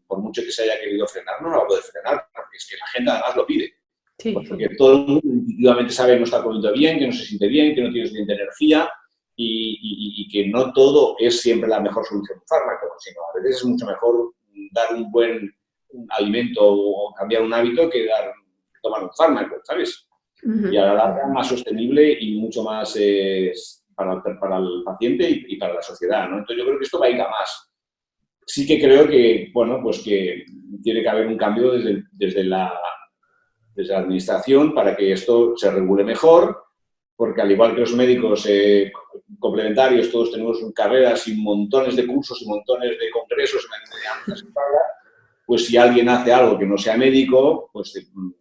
Speaker 3: por mucho que se haya querido frenar, no lo va a poder frenar porque es que la gente además lo pide.
Speaker 2: Sí,
Speaker 3: porque todo el mundo intuitivamente sabe que no está comiendo bien, que no se siente bien, que no tiene suficiente energía y que no todo es siempre la mejor solución de fármaco, sino a veces es mucho mejor dar un buen alimento o cambiar un hábito que tomar un fármaco, ¿sabes? Y a la larga más sostenible y mucho más para el paciente y para la sociedad, ¿no? Entonces yo creo que esto va a ir a más. Sí que creo que, bueno, pues que tiene que haber un cambio desde la administración para que esto se regule mejor, porque al igual que los médicos complementarios, todos tenemos carreras y montones de cursos y montones de congresos pues si alguien hace algo que no sea médico, pues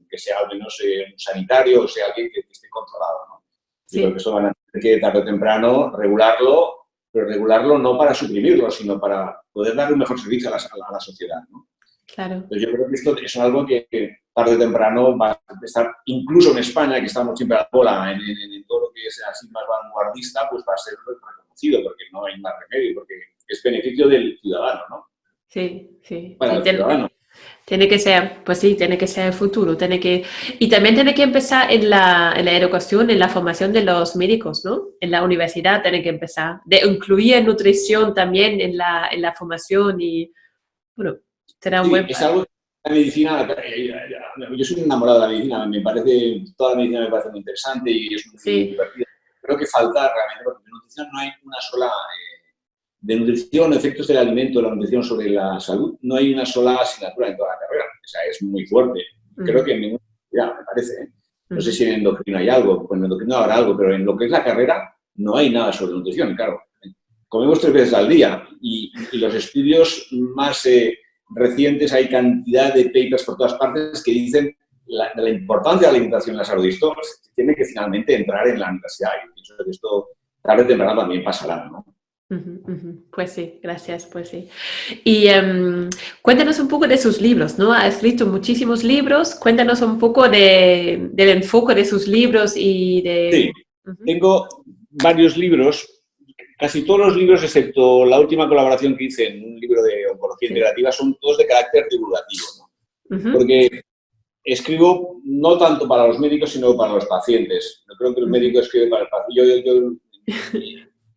Speaker 3: que sea al menos un sanitario o sea alguien que esté controlado, ¿no? Sí. Yo creo que eso van a tener que tarde o temprano regularlo, pero regularlo no para suprimirlo, sino para poder dar un mejor servicio a la sociedad, ¿no?
Speaker 2: Claro.
Speaker 3: Entonces yo creo que esto es algo que tarde o temprano va a estar, incluso en España, que estamos siempre a la cola en todo lo que es así más vanguardista, pues va a ser reconocido, porque no hay más remedio, porque es beneficio del ciudadano, ¿no?
Speaker 2: Sí, sí.
Speaker 3: Para el ciudadano.
Speaker 2: Tiene que ser, pues sí, tiene que ser el futuro. Y también tiene que empezar en la educación, en la formación de los médicos, ¿no? En la universidad tiene que empezar. De incluir nutrición también en la formación y, bueno, será un buen...
Speaker 3: Es algo que la medicina, yo soy enamorado de la medicina, toda la medicina me parece muy interesante y es muy divertida. Creo que falta realmente, porque en nutrición no hay una sola... de nutrición, efectos del alimento, la nutrición sobre la salud, no hay una sola asignatura en toda la carrera. O sea, es muy fuerte. Creo que en ninguna universidad, me parece, ¿eh? No sé si en endocrino hay algo, pues en endocrino habrá algo, pero en lo que es la carrera no hay nada sobre nutrición, claro. Comemos 3 veces al día y los estudios más recientes hay cantidad de papers por todas partes que dicen la importancia de la alimentación en la salud. Y esto tiene que finalmente entrar en la universidad. Y pienso que esto tarde o temprano también pasará, ¿no?
Speaker 2: Pues sí, gracias, pues sí. Y cuéntanos un poco de sus libros, ¿no? Ha escrito muchísimos libros, cuéntanos un poco del enfoque de sus libros y de...
Speaker 3: Sí, tengo varios libros, casi todos los libros, excepto la última colaboración que hice en un libro de oncología integrativa, son todos de carácter divulgativo, ¿no? Porque escribo no tanto para los médicos, sino para los pacientes. No creo que el médico escribe para el paciente.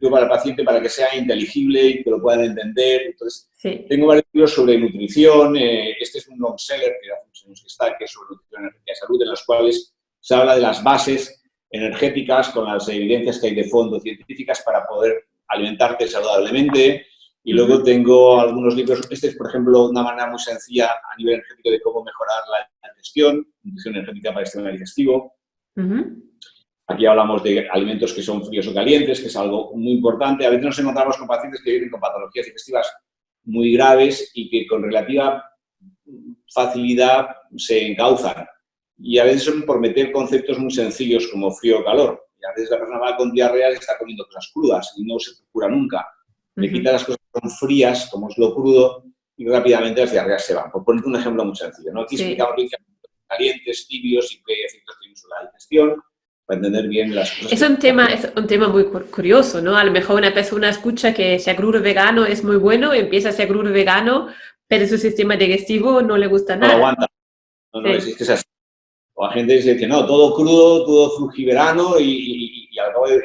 Speaker 3: para el paciente para que sea inteligible y que lo puedan entender. Entonces,
Speaker 2: Sí.
Speaker 3: tengo varios libros sobre nutrición. Este es un long seller que hace muchos años que está, que es sobre nutrición, energía y salud, en los cuales se habla de las bases energéticas con las evidencias que hay de fondo científicas para poder alimentarte saludablemente. Y luego tengo algunos libros. Este es, por ejemplo, una manera muy sencilla a nivel energético de cómo mejorar la digestión, nutrición energética para el sistema digestivo. Aquí hablamos de alimentos que son fríos o calientes, que es algo muy importante. A veces nos encontramos con pacientes que viven con patologías digestivas muy graves y que con relativa facilidad se encauzan. Y a veces son por meter conceptos muy sencillos como frío o calor. Y a veces la persona va con diarrea y está comiendo cosas crudas y no se cura nunca. Le quita las cosas que son frías, como es lo crudo, y rápidamente las diarreas se van. Por ponerte un ejemplo muy sencillo, ¿no? Aquí explicamos bien calientes, tibios y qué efectos tienen sobre la digestión, para entender bien las cosas.
Speaker 2: Es un tema muy curioso, ¿no? A lo mejor una persona escucha que ser crudo vegano es muy bueno, empieza a ser crudo vegano, pero su sistema digestivo no le gusta nada.
Speaker 3: No lo aguanta. No, es que es así. O la gente dice que no, todo crudo, todo frugiverano y al cabo de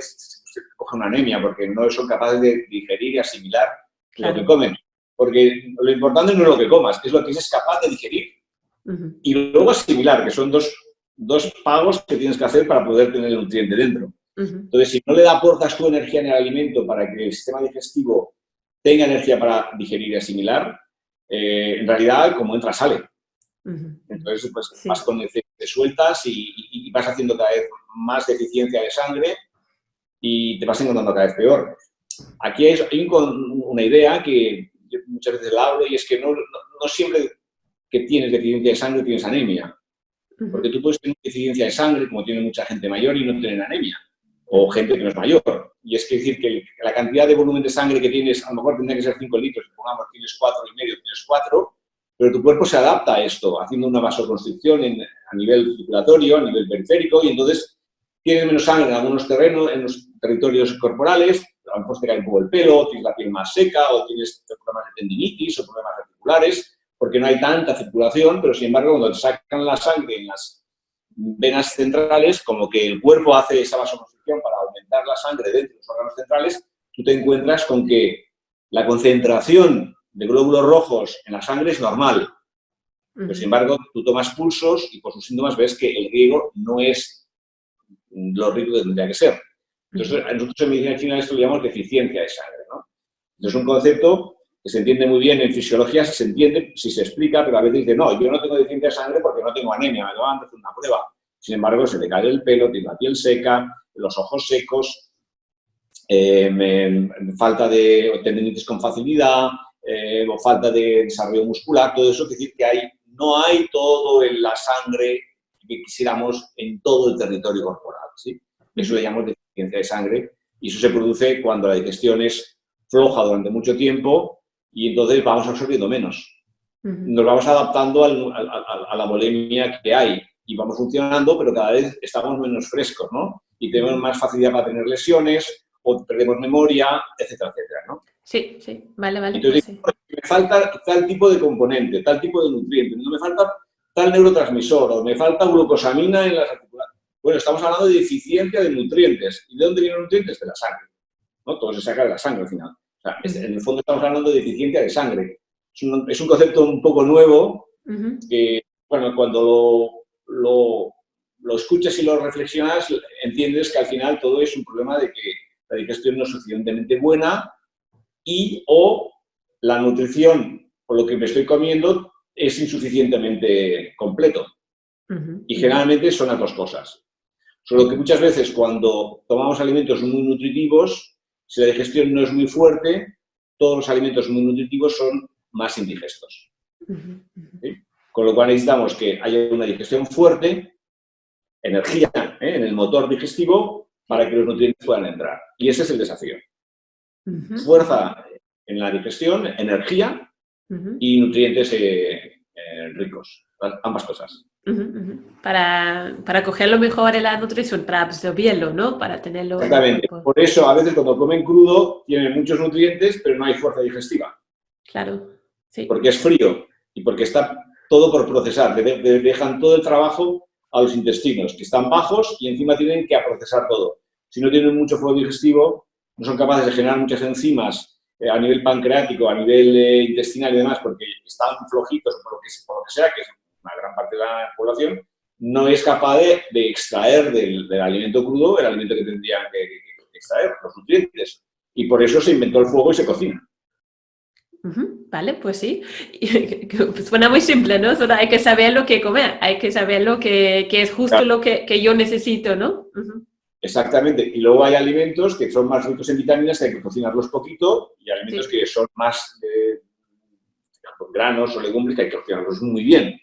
Speaker 3: coge una anemia porque no son capaces de digerir y asimilar lo que comen. Porque lo importante no es lo que comas, es lo que eres capaz de digerir y luego asimilar, que son dos pagos que tienes que hacer para poder tener el nutriente dentro. Entonces, si no le aportas tu energía en el alimento para que el sistema digestivo tenga energía para digerir y asimilar, en realidad, como entra, sale. Entonces, pues vas con te sueltas y vas haciendo cada vez más deficiencia de sangre y te vas encontrando cada vez peor. Aquí hay una idea que yo muchas veces la hablo y es que no siempre que tienes deficiencia de sangre tienes anemia. Porque tú puedes tener deficiencia de sangre, como tiene mucha gente mayor, y no tener anemia. O gente que no es mayor. Y es que decir que la cantidad de volumen de sangre que tienes, a lo mejor tendría que ser 5 litros, supongamos tienes 4,5, tienes 4, pero tu cuerpo se adapta a esto, haciendo una vasoconstricción a nivel circulatorio, a nivel periférico, y entonces tienes menos sangre en algunos terrenos, en los territorios corporales, a lo mejor te cae un poco el pelo, tienes la piel más seca, o tienes problemas de tendinitis o problemas articulares, porque no hay tanta circulación, pero sin embargo cuando te sacan la sangre en las venas centrales, como que el cuerpo hace esa vasoconstricción para aumentar la sangre dentro de los órganos centrales, tú te encuentras con que la concentración de glóbulos rojos en la sangre es normal. Pero sin embargo, tú tomas pulsos y por sus síntomas ves que el riego no es lo rico que tendría que ser. Entonces, nosotros en medicina china esto lo llamamos deficiencia de sangre, ¿no? Entonces, es un concepto que se entiende muy bien en fisiología, se entiende, si se explica, pero a veces dice, no, yo no tengo deficiencia de sangre porque no tengo anemia, me lo van a hacer una prueba. Sin embargo, se te cae el pelo, tienes la piel seca, los ojos secos, falta de tendinitis con facilidad, o falta de desarrollo muscular, todo eso quiere decir que no hay todo en la sangre que quisiéramos en todo el territorio corporal, ¿sí? Eso le llamamos deficiencia de sangre y eso se produce cuando la digestión es floja durante mucho tiempo y entonces vamos absorbiendo menos. Nos vamos adaptando a la bulimia que hay y vamos funcionando, pero cada vez estamos menos frescos, ¿no? Y tenemos más facilidad para tener lesiones o perdemos memoria, etcétera, etcétera, ¿no?
Speaker 2: Sí, vale.
Speaker 3: Entonces, me falta tal tipo de componente, tal tipo de nutriente, no me falta tal neurotransmisor, o me falta glucosamina en las articulaciones. Bueno, estamos hablando de deficiencia de nutrientes. ¿Y de dónde vienen los nutrientes? De la sangre, ¿no? Todo se saca de la sangre al final. O sea, en el fondo estamos hablando de deficiencia de sangre. Es un concepto un poco nuevo que, bueno, cuando lo escuchas y lo reflexionas, entiendes que al final todo es un problema de que la digestión no es suficientemente buena o la nutrición, por lo que me estoy comiendo, es insuficientemente completo. Y generalmente son las dos cosas. Solo que muchas veces cuando tomamos alimentos muy nutritivos, si la digestión no es muy fuerte, todos los alimentos muy nutritivos son más indigestos. ¿Sí? Con lo cual necesitamos que haya una digestión fuerte, energía en el motor digestivo para que los nutrientes puedan entrar. Y ese es el desafío. Fuerza en la digestión, energía y nutrientes ricos, ambas cosas.
Speaker 2: Para cogerlo mejor en la nutrición, para absorberlo, ¿no? Para tenerlo.
Speaker 3: Exactamente. Por eso, a veces cuando comen crudo, tienen muchos nutrientes, pero no hay fuerza digestiva.
Speaker 2: Claro, sí.
Speaker 3: Porque es frío y porque está todo por procesar. Dejan todo el trabajo a los intestinos, que están bajos y encima tienen que procesar todo. Si no tienen mucho fuego digestivo, no son capaces de generar muchas enzimas a nivel pancreático, a nivel intestinal y demás, porque están flojitos por lo que sea, que es una gran parte de la población, no es capaz de extraer del alimento crudo el alimento que tendrían que extraer, los nutrientes. Y por eso se inventó el fuego y se cocina.
Speaker 2: Vale, pues sí. Suena muy simple, ¿no? Solo hay que saber lo que comer, hay que saber lo que es justo
Speaker 3: Claro.
Speaker 2: lo que yo necesito, ¿no?
Speaker 3: Exactamente. Y luego hay alimentos que son más ricos en vitaminas, que hay que cocinarlos poquito, y alimentos
Speaker 2: Sí.
Speaker 3: que son más granos o legumbres, que hay que cocinarlos muy bien.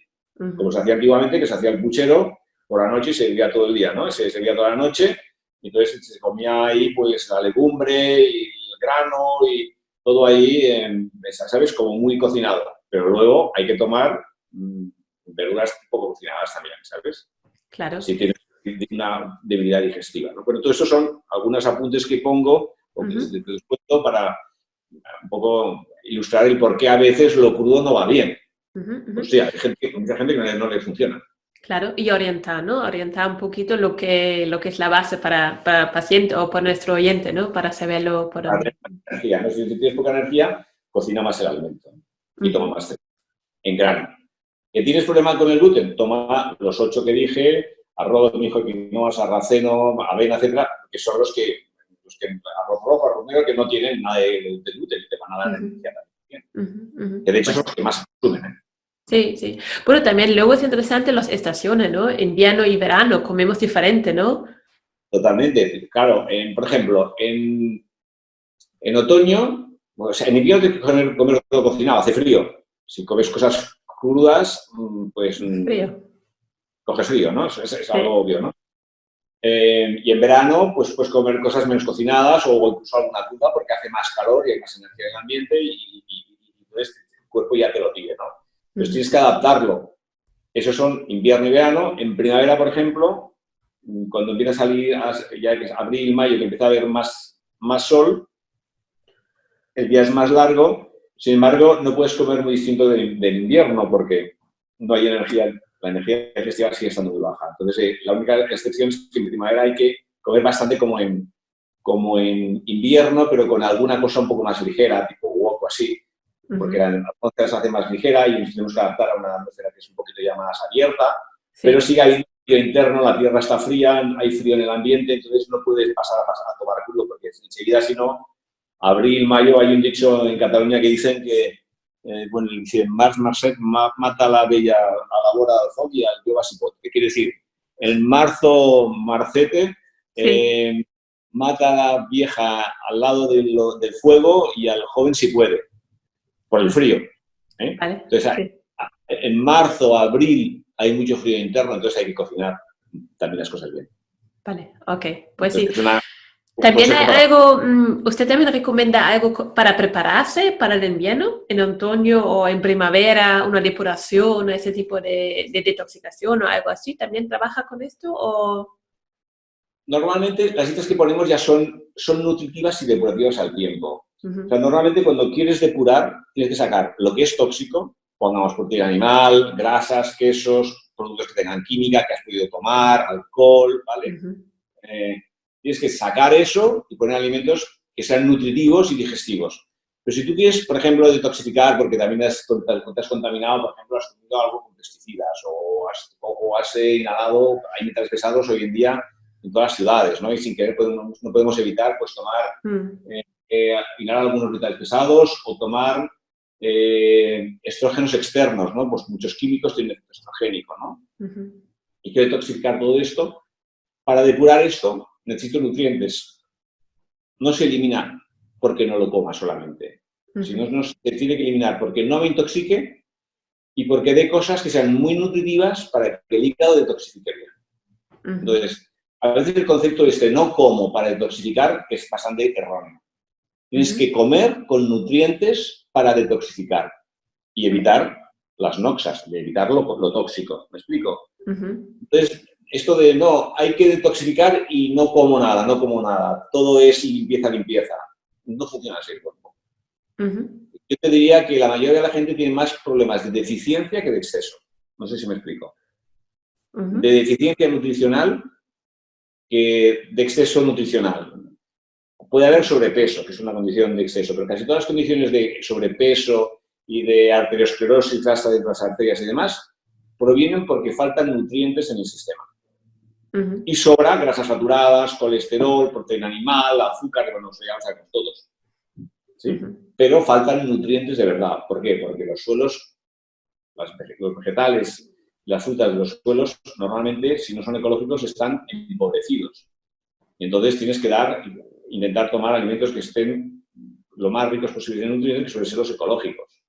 Speaker 3: Como se hacía antiguamente, que se hacía el puchero por la noche y se servía todo el día, ¿no? Se servía toda la noche, y entonces se comía ahí pues la legumbre y el grano y todo ahí, ¿sabes? Como muy cocinado. Pero luego hay que tomar verduras poco cocinadas también, ¿sabes?
Speaker 2: Claro.
Speaker 3: Si tienes una debilidad digestiva, ¿no? Pero todo eso son algunos apuntes que pongo o que te cuento para un poco ilustrar el por qué a veces lo crudo no va bien. Pues sí, hay mucha gente que no le funciona.
Speaker 2: Claro, y orientar, ¿no? Orientar un poquito lo que es la base para el paciente o para nuestro oyente, ¿no? Para saberlo.
Speaker 3: Para tener más energía, ¿no? Si tienes poca energía, cocina más el alimento y toma más en grano. ¿Que tienes problema con el gluten? Toma los 8 que dije, arroz, mijo, quinoa, sarraceno, avena, etcétera, que son los que arroz rojo, arroz negro, que no tienen nada de gluten, que te van a dar energía también. Que de hecho son los que más consumen, ¿eh?
Speaker 2: Sí, sí. Bueno, también luego es interesante las estaciones, ¿no? Invierno y verano, comemos diferente, ¿no?
Speaker 3: Totalmente. Claro, por ejemplo, en otoño, o sea, en invierno tienes que comer todo cocinado, hace frío. Si comes cosas crudas, pues
Speaker 2: Frío.
Speaker 3: coges frío, ¿no? Es algo obvio, ¿no? Y en verano, pues puedes comer cosas menos cocinadas o incluso alguna cruda porque hace más calor y hay más energía en el ambiente y entonces el cuerpo ya te lo pide, ¿no? Entonces tienes que adaptarlo. Esos son invierno y verano. En primavera, por ejemplo, cuando empieza a salir, ya es abril, mayo, que empieza a haber más sol, el día es más largo. Sin embargo, no puedes comer muy distinto del invierno porque no hay energía. La energía digestiva sigue estando muy baja. Entonces, la única excepción es que en primavera hay que comer bastante como en invierno, pero con alguna cosa un poco más ligera, tipo wok o así, porque la atmósfera se hace más ligera y nos tenemos que adaptar a una atmósfera que es un poquito ya más abierta, pero sí hay frío interno, la tierra está fría, hay frío en el ambiente, entonces no puedes pasar a tomar crudo, porque enseguida, si no, abril, mayo, hay un dicho en Cataluña que dicen que bueno, dice, Març Marcet mata a la bella a la vora del foc y al jove si pot. ¿Qué quiere decir? El marzo Marcete mata a la vieja al lado del fuego y al joven si puede, por el frío.
Speaker 2: Vale.
Speaker 3: Entonces, en marzo, abril hay mucho frío interno, entonces hay que cocinar también las cosas bien.
Speaker 2: Vale, ok. Pues
Speaker 3: entonces,
Speaker 2: sí. ¿También hay
Speaker 3: para...
Speaker 2: algo, usted también recomienda algo para prepararse para el invierno, en otoño o en primavera, una depuración, ese tipo de detoxicación o algo así? ¿También trabaja con esto o...?
Speaker 3: Normalmente las dietas que ponemos ya son nutritivas y depurativas al tiempo. O sea, normalmente cuando quieres depurar, tienes que sacar lo que es tóxico, pongamos proteína animal, grasas, quesos, productos que tengan química, que has podido tomar, alcohol, ¿vale? Tienes que sacar eso y poner alimentos que sean nutritivos y digestivos. Pero si tú quieres, por ejemplo, detoxificar, porque también te has contaminado, por ejemplo, has comido algo con pesticidas o has inhalado, hay metales pesados hoy en día en todas las ciudades, ¿no? Y sin querer no podemos evitar pues tomar, inhalar algunos metales pesados o tomar estrógenos externos, ¿no? Pues muchos químicos tienen efecto estrogénico, ¿no? Y quiero detoxificar todo esto. Para depurar esto necesito nutrientes. No se elimina porque no lo coma solamente, sino se tiene que eliminar porque no me intoxique y porque dé cosas que sean muy nutritivas para que el hígado detoxifique bien. Entonces, a veces el concepto no como para detoxificar es bastante erróneo. Tienes que comer con nutrientes para detoxificar y evitar las noxas, de evitar lo tóxico. ¿Me explico? Entonces, esto de no, hay que detoxificar y no como nada, todo es limpieza, no funciona así el cuerpo. Yo te diría que la mayoría de la gente tiene más problemas de deficiencia que de exceso. No sé si me explico. De deficiencia nutricional que de exceso nutricional. Puede haber sobrepeso, que es una condición de exceso, pero casi todas las condiciones de sobrepeso y de arteriosclerosis, hasta de las arterias y demás, provienen porque faltan nutrientes en el sistema. Y sobra grasas saturadas, colesterol, proteína animal, azúcar, bueno, eso ya lo sabemos todos. ¿Sí? Pero faltan nutrientes de verdad. ¿Por qué? Porque los suelos, los vegetales, las frutas de los suelos, normalmente, si no son ecológicos, están empobrecidos. Entonces tienes que intentar tomar alimentos que estén lo más ricos posibles en nutrientes, que suelen ser los ecológicos.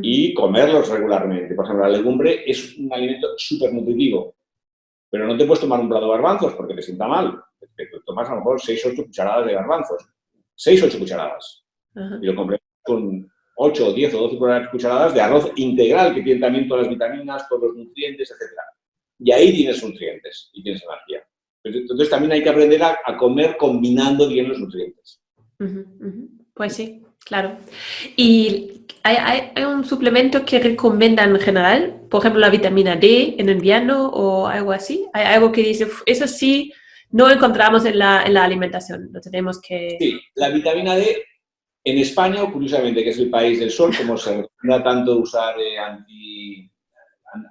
Speaker 3: Y comerlos regularmente. Por ejemplo, la legumbre es un alimento súper nutritivo, pero no te puedes tomar un plato de garbanzos porque te sienta mal. Te tomas a lo mejor 6 o 8 cucharadas de garbanzos. 6 o 8 cucharadas. Y lo complementas con 8 o 10 o 12 cucharadas de arroz integral, que tiene también todas las vitaminas, todos los nutrientes, etc. Y ahí tienes nutrientes y tienes energía. Entonces también hay que aprender a comer combinando bien los nutrientes.
Speaker 2: Pues sí, claro. ¿Y hay un suplemento que recomiendan en general? Por ejemplo, la vitamina D en invierno o algo así. ¿Hay algo que dice, eso sí, no encontramos en la alimentación? Lo tenemos que...
Speaker 3: Sí, la vitamina D en España, curiosamente, que es el país del sol, como se recomienda tanto usar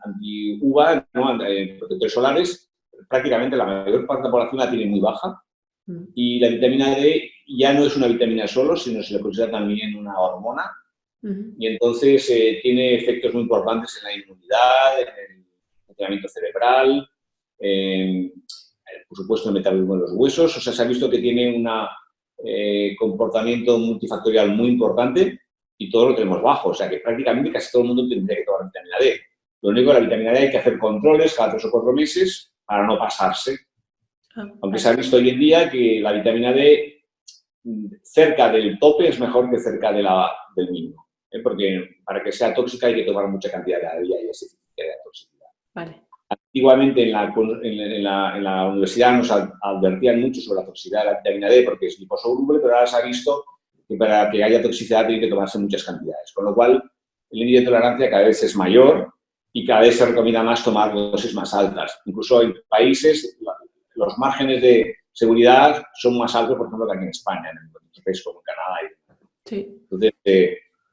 Speaker 3: anti-UVA, ¿no? Protectores solares, prácticamente la mayor parte de la población la tiene muy baja. Y la vitamina D ya no es una vitamina solo, sino se le considera también una hormona. Y entonces tiene efectos muy importantes en la inmunidad, en el funcionamiento cerebral, por supuesto, en el metabolismo de los huesos. O sea, se ha visto que tiene un comportamiento multifactorial muy importante y todo lo tenemos bajo. O sea, que prácticamente casi todo el mundo tendría que tomar vitamina D. Lo único que la vitamina D hay que hacer controles cada 3 o 4 meses para no pasarse. Aunque se ha visto hoy en día que la vitamina D cerca del tope es mejor que cerca del mínimo. Porque para que sea tóxica hay que tomar mucha cantidad cada día y así queda toxicidad.
Speaker 2: Vale.
Speaker 3: Antiguamente en la universidad nos advertían mucho sobre la toxicidad de la vitamina D porque es liposoluble, pero ahora se ha visto que para que haya toxicidad tiene que tomarse muchas cantidades. Con lo cual, el índice de tolerancia cada vez es mayor y cada vez se recomienda más tomar dosis más altas. Incluso en países, los márgenes de seguridad son más altos, por ejemplo, que aquí en España, en otros países como Canadá.
Speaker 2: Sí.
Speaker 3: Entonces,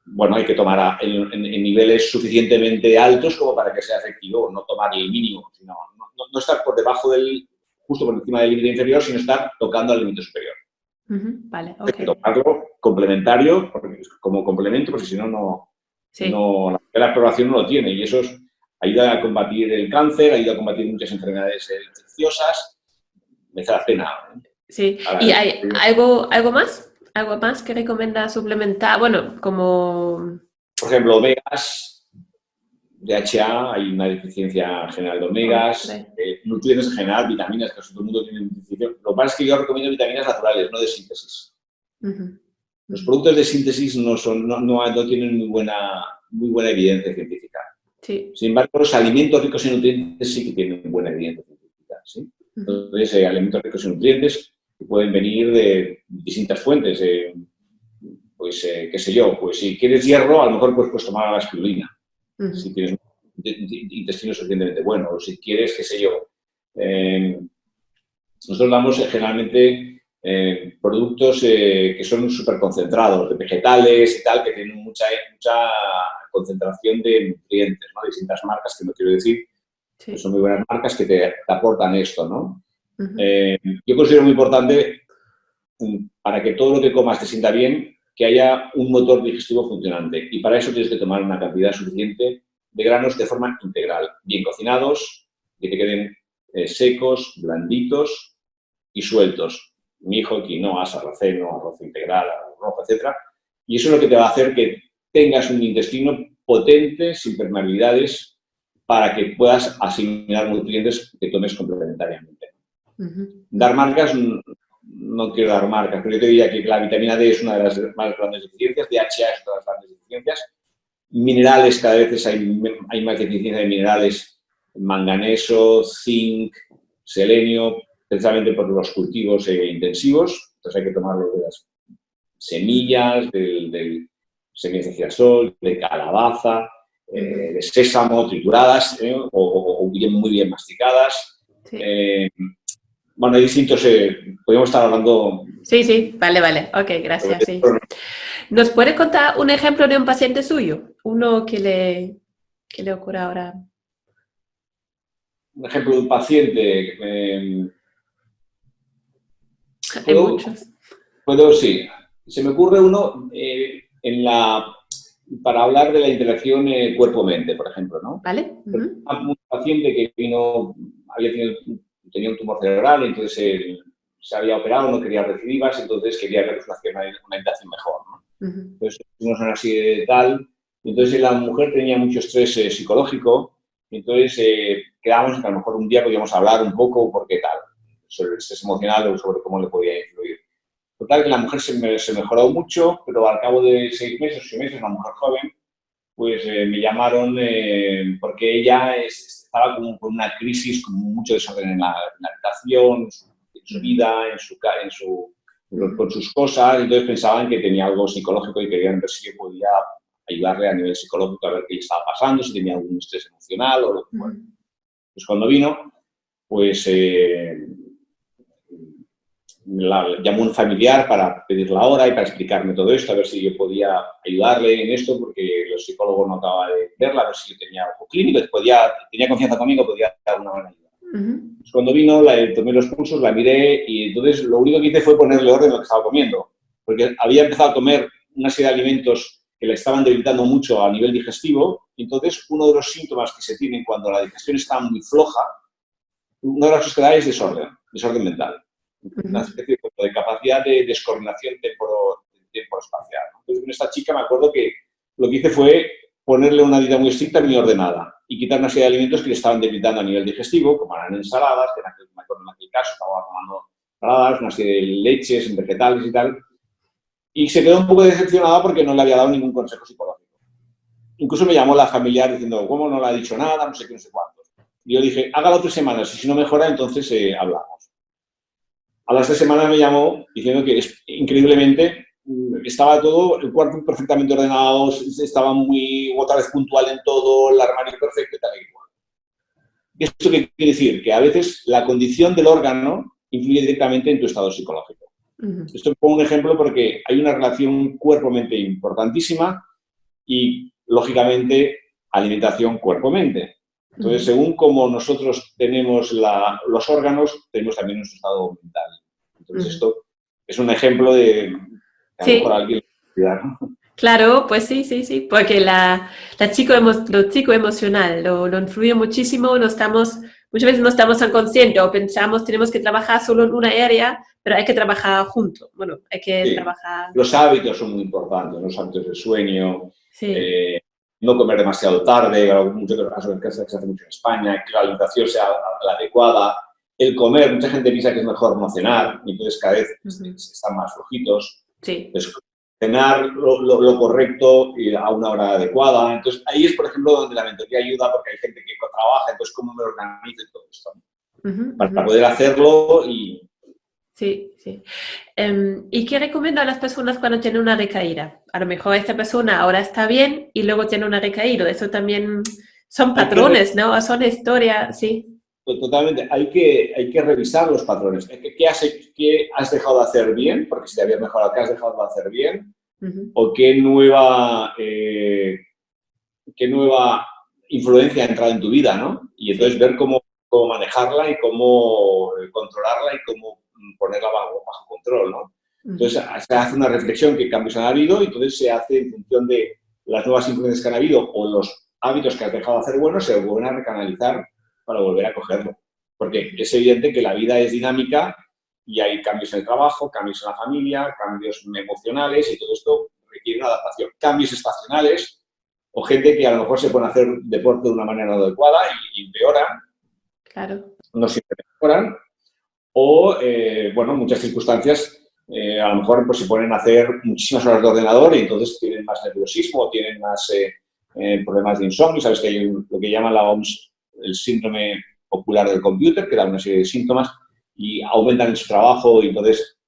Speaker 3: bueno, hay que tomar en niveles suficientemente altos como para que sea efectivo, no tomar el mínimo, sino no estar por debajo justo por encima del límite inferior, sino estar tocando al límite superior.
Speaker 2: Vale, ok.
Speaker 3: Hay que tomarlo complementario, como complemento, porque si no, la exploración no lo tiene. Y eso ayuda a combatir el cáncer, ayuda a combatir muchas enfermedades infecciosas. Merece la pena.
Speaker 2: Sí. ¿Y hay algo más? ¿Algo más que recomienda suplementar? Bueno, como...
Speaker 3: Por ejemplo, omegas, DHA, hay una deficiencia general de omegas, nutrientes en general, vitaminas, que todo el mundo tiene deficiencia. Lo que pasa es que yo recomiendo vitaminas naturales, no de síntesis. Los productos de síntesis no tienen muy buena evidencia científica.
Speaker 2: Sí.
Speaker 3: Sin embargo, los alimentos ricos en nutrientes sí que tienen buena evidencia científica. ¿Sí? Entonces, alimentos ricos en nutrientes que pueden venir de distintas fuentes. Qué sé yo, pues si quieres hierro, a lo mejor puedes tomar la espirulina. Si tienes un intestino suficientemente bueno. O si quieres, qué sé yo. Nosotros damos generalmente productos que son súper concentrados, de vegetales y tal, que tienen mucha concentración de nutrientes, ¿no? Distintas marcas, que no quiero decir, que son muy buenas marcas que te aportan esto, ¿no? Yo considero muy importante, para que todo lo que comas te sienta bien, que haya un motor digestivo funcionante. Y para eso tienes que tomar una cantidad suficiente de granos de forma integral, bien cocinados, que te queden secos, blanditos y sueltos. Mijo, quinoa, sarraceno, arroz integral, arroz rojo, etc. Y eso es lo que te va a hacer que tengas un intestino potente, sin permeabilidades, para que puedas asimilar nutrientes que tomes complementariamente. Dar marcas, no quiero dar marcas, pero yo te diría que la vitamina D es una de las más grandes deficiencias, DHA es una de las grandes deficiencias. Minerales, cada vez hay más deficiencia de minerales, manganeso, zinc, selenio, precisamente por los cultivos intensivos. Entonces hay que tomarlo de las semillas, del semillas de girasol, de calabaza, de sésamo, trituradas o muy bien masticadas.
Speaker 2: Sí.
Speaker 3: Bueno, hay distintos, podríamos estar hablando...
Speaker 2: Sí, vale, ok, gracias, sí. ¿Nos puede contar un ejemplo de un paciente suyo? Uno que le ocurre ahora.
Speaker 3: Un ejemplo de un paciente.
Speaker 2: Hay muchos.
Speaker 3: Sí. Se me ocurre uno para hablar de la interacción cuerpo-mente, por ejemplo, ¿no?
Speaker 2: ¿Vale?
Speaker 3: Un paciente que tenía un tumor cerebral, entonces se había operado, no quería recidivas, entonces quería ver una interacción mejor, ¿no? Entonces, tuvimos una serie de tal, entonces la mujer tenía mucho estrés psicológico, entonces quedábamos que a lo mejor un día podíamos hablar un poco, porque tal, sobre el estrés emocional o sobre cómo le podía influir. Total, que la mujer se mejoró mucho, pero al cabo de 6 meses, una mujer joven, pues me llamaron porque ella estaba como con una crisis, con mucho desorden en la habitación, en su vida, con sus cosas, entonces pensaban que tenía algo psicológico y querían ver si yo podía ayudarle a nivel psicológico a ver qué le estaba pasando, si tenía algún estrés emocional o lo que fuera. Pues cuando vino, pues llamó un familiar para pedir la hora y para explicarme todo esto, a ver si yo podía ayudarle en esto, porque los psicólogos no acababan de verla, a ver si yo tenía algo clínico, tenía confianza conmigo, podía dar una buena ayuda. Pues cuando vino, tomé los pulsos, la miré y entonces lo único que hice fue ponerle orden a lo que estaba comiendo, porque había empezado a comer una serie de alimentos que le estaban debilitando mucho a nivel digestivo, y entonces uno de los síntomas que se tienen cuando la digestión está muy floja, una de las cosas que da es desorden mental. Una especie de capacidad de descoordinación temporoespacial. Entonces, con esta chica me acuerdo que lo que hice fue ponerle una dieta muy estricta y muy ordenada y quitar una serie de alimentos que le estaban debilitando a nivel digestivo, como eran ensaladas, que me acuerdo en aquel caso estaba tomando ensaladas, una serie de leches, vegetales y tal, y se quedó un poco decepcionada porque no le había dado ningún consejo psicológico. Incluso me llamó la familiar diciendo, ¿cómo no le ha dicho nada? No sé qué, no sé cuántos. Y yo dije, hágalo 3 semanas y si no mejora, entonces hablamos. A las 3 semanas me llamó diciendo que increíblemente estaba todo, el cuarto perfectamente ordenado, estaba otra vez puntual en todo, el armario perfecto y tal y igual. ¿Esto qué quiere decir? Que a veces la condición del órgano influye directamente en tu estado psicológico. Esto pongo un ejemplo porque hay una relación cuerpo-mente importantísima y, lógicamente, alimentación cuerpo-mente. Entonces, según como nosotros tenemos los órganos, tenemos también nuestro estado mental. Entonces, esto es un ejemplo de a lo mejor alguien le va a ayudar, ¿no?
Speaker 2: Claro, pues sí, porque lo psicoemocional lo influye muchísimo, muchas veces no estamos tan conscientes o pensamos tenemos que trabajar solo en una área, pero hay que trabajar juntos. Bueno, hay que trabajar...
Speaker 3: Los hábitos son muy importantes, los hábitos del sueño,
Speaker 2: sí.
Speaker 3: no comer demasiado tarde, muchos de los casos que se hace mucho en España, que la alimentación sea la adecuada, el comer, mucha gente piensa que es mejor no cenar, y entonces cada vez están más flojitos.
Speaker 2: Sí.
Speaker 3: Entonces, cenar lo correcto y a una hora adecuada. Entonces, ahí es, por ejemplo, donde la mentoría ayuda, porque hay gente que trabaja, entonces, ¿cómo me organizo y todo esto? Para poder hacerlo y...
Speaker 2: Sí. ¿Y qué recomiendo a las personas cuando tienen una recaída? A lo mejor esta persona ahora está bien y luego tiene una recaída. Eso también son patrones, ¿no? Son historias, sí.
Speaker 3: Totalmente. Hay que revisar los patrones. ¿Qué has dejado de hacer bien? Porque si te habías mejorado, ¿qué has dejado de hacer bien? ¿O qué nueva influencia ha entrado en tu vida, ¿no? Y entonces ver cómo manejarla y cómo controlarla y cómo ponerla bajo control, ¿no? Entonces, se hace una reflexión qué cambios han habido y entonces se hace en función de las nuevas influencias que han habido o los hábitos que has dejado de hacer buenos, se vuelven a recanalizar para volver a cogerlo. Porque es evidente que la vida es dinámica y hay cambios en el trabajo, cambios en la familia, cambios emocionales y todo esto requiere una adaptación. Cambios estacionales o gente que a lo mejor se puede hacer deporte de una manera no adecuada y empeoran.
Speaker 2: Claro.
Speaker 3: No siempre mejoran. O, bueno, muchas circunstancias, a lo mejor pues, se ponen a hacer muchísimas horas de ordenador y entonces tienen más nerviosismo o tienen más problemas de insomnio. Sabes que hay lo que llama la OMS el síndrome ocular del computer, que da una serie de síntomas y aumentan en su trabajo y entonces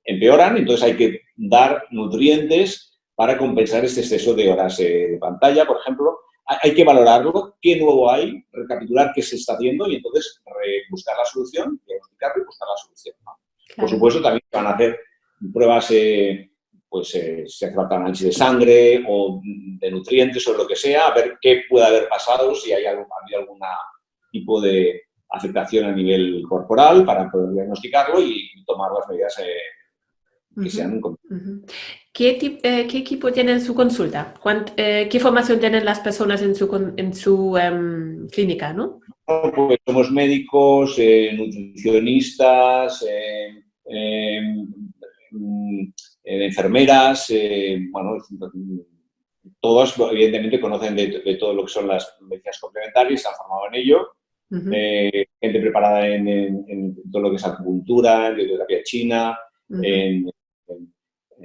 Speaker 3: empeoran. Entonces hay que dar nutrientes para compensar este exceso de horas de pantalla, por ejemplo. hay que valorarlo, qué nuevo hay, recapitular qué se está haciendo y entonces buscar la solución, diagnosticarlo y buscar la solución, ¿no?
Speaker 2: Claro.
Speaker 3: Por supuesto, también van a hacer pruebas, pues si hace falta análisis de sangre o de nutrientes o lo que sea, a ver qué puede haber pasado, si hay algún tipo de afectación a nivel corporal para poder diagnosticarlo y tomar las medidas que sean
Speaker 2: convenientes. ¿Qué equipo tiene en su consulta? ¿Qué formación tienen las personas en su clínica, no?
Speaker 3: Pues somos médicos, nutricionistas, enfermeras, bueno, todos evidentemente conocen de todo lo que son las medicinas complementarias, se han formado en ello. Gente preparada en todo lo que es acupuntura, en bioterapia china, en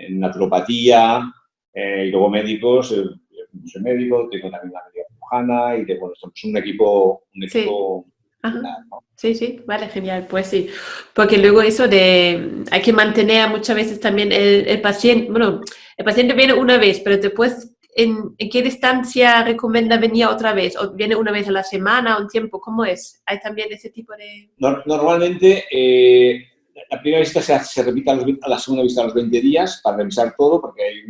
Speaker 3: naturopatía, y luego médicos. Yo soy médico, tengo también la médica cirujana y bueno, somos un equipo
Speaker 2: Sí.
Speaker 3: ¿no?
Speaker 2: Sí, vale, genial, pues sí, porque luego eso hay que mantener muchas veces también el paciente, bueno, el paciente viene una vez, pero después, ¿en qué distancia recomienda venir otra vez? ¿O viene una vez a la semana, un tiempo? ¿Cómo es? ¿Hay también ese tipo de...?
Speaker 3: Normalmente, la primera visita se repite a la segunda visita a los 20 días para revisar todo, porque hay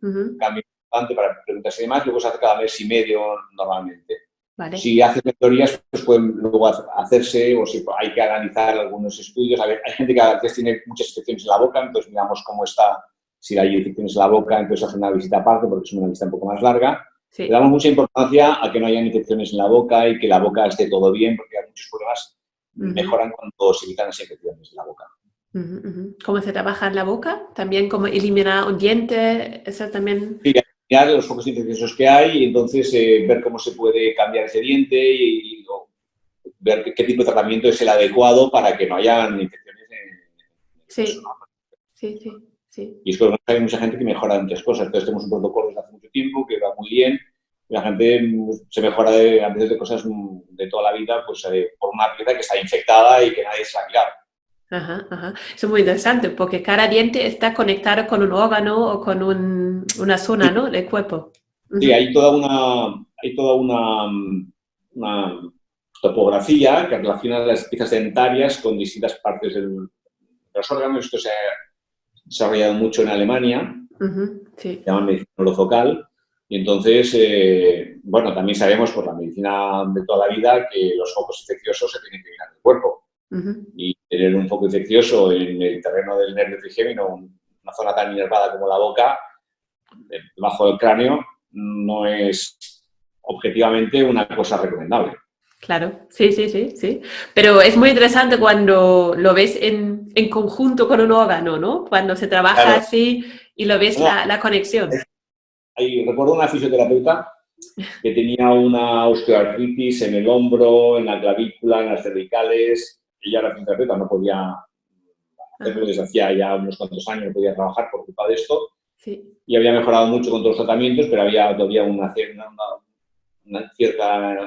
Speaker 3: un cambio importante para preguntas y demás, luego se hace cada mes y medio normalmente.
Speaker 2: Vale.
Speaker 3: Si haces mentorías, pues pueden luego hacerse, o si hay que analizar algunos estudios. A ver, hay gente que a veces tiene muchas infecciones en la boca, entonces miramos cómo está, si hay infecciones en la boca, entonces hace una visita aparte, porque es una visita un poco más larga.
Speaker 2: Sí.
Speaker 3: Le damos mucha importancia a que no hayan infecciones en la boca y que la boca esté todo bien, porque hay muchos problemas mejoran cuando se evitan las infecciones en la boca.
Speaker 2: ¿Cómo se trabaja en la boca? También como eliminar un diente, eso también...
Speaker 3: Sí, eliminar los focos infecciosos que hay y entonces ver cómo se puede cambiar ese diente y ver qué tipo de tratamiento es el adecuado para que no hayan infecciones en el hueso, ¿no?
Speaker 2: Sí.
Speaker 3: Y es que hay mucha gente que mejora en tres cosas. Entonces tenemos un protocolo desde hace mucho tiempo que va muy bien. Y la gente se mejora a veces de cosas de toda la vida pues, por una pieza que está infectada y que nadie se la ha quitado.
Speaker 2: Eso es muy interesante porque cada diente está conectado con un órgano o con una zona, ¿no? del cuerpo.
Speaker 3: Sí, hay toda una topografía que relaciona las piezas dentarias con distintas partes de los órganos. Esto se ha desarrollado mucho en Alemania,
Speaker 2: Sí.
Speaker 3: se llama medicina neurofocal. Y entonces, bueno, también sabemos por la medicina de toda la vida que los focos infecciosos se tienen que eliminar del cuerpo. Y tener un foco infeccioso en el terreno del nervio trigémino, una zona tan inervada como la boca, debajo del cráneo, no es objetivamente una cosa recomendable.
Speaker 2: Claro, sí. Pero es muy interesante cuando lo ves en conjunto con un órgano, ¿no? Cuando se trabaja así y lo ves la conexión.
Speaker 3: Recuerdo una fisioterapeuta que tenía una osteoartritis en el hombro, en la clavícula, en las cervicales. Ella era fisioterapeuta, no podía hacerlo desde hacía ya unos cuantos años, no podía trabajar por culpa de esto.
Speaker 2: Sí.
Speaker 3: Y había mejorado mucho con todos los tratamientos, pero había todavía un cierto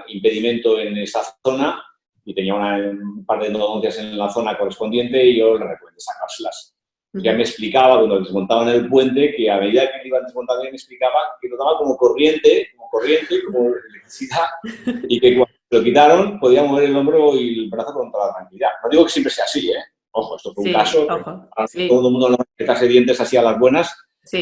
Speaker 3: impedimento en esa zona y tenía un par de endodoncias en la zona correspondiente y yo le recomendé sacárselas. Ya me explicaba, cuando desmontaban el puente, que a medida que iban desmontando, me explicaba que notaba como corriente, como electricidad, y que cuando lo quitaron podía mover el hombro y el brazo con toda la tranquilidad. No digo que siempre sea así, ¿eh? Ojo, esto fue un caso. Todo el mundo no quitarse dientes así a las buenas,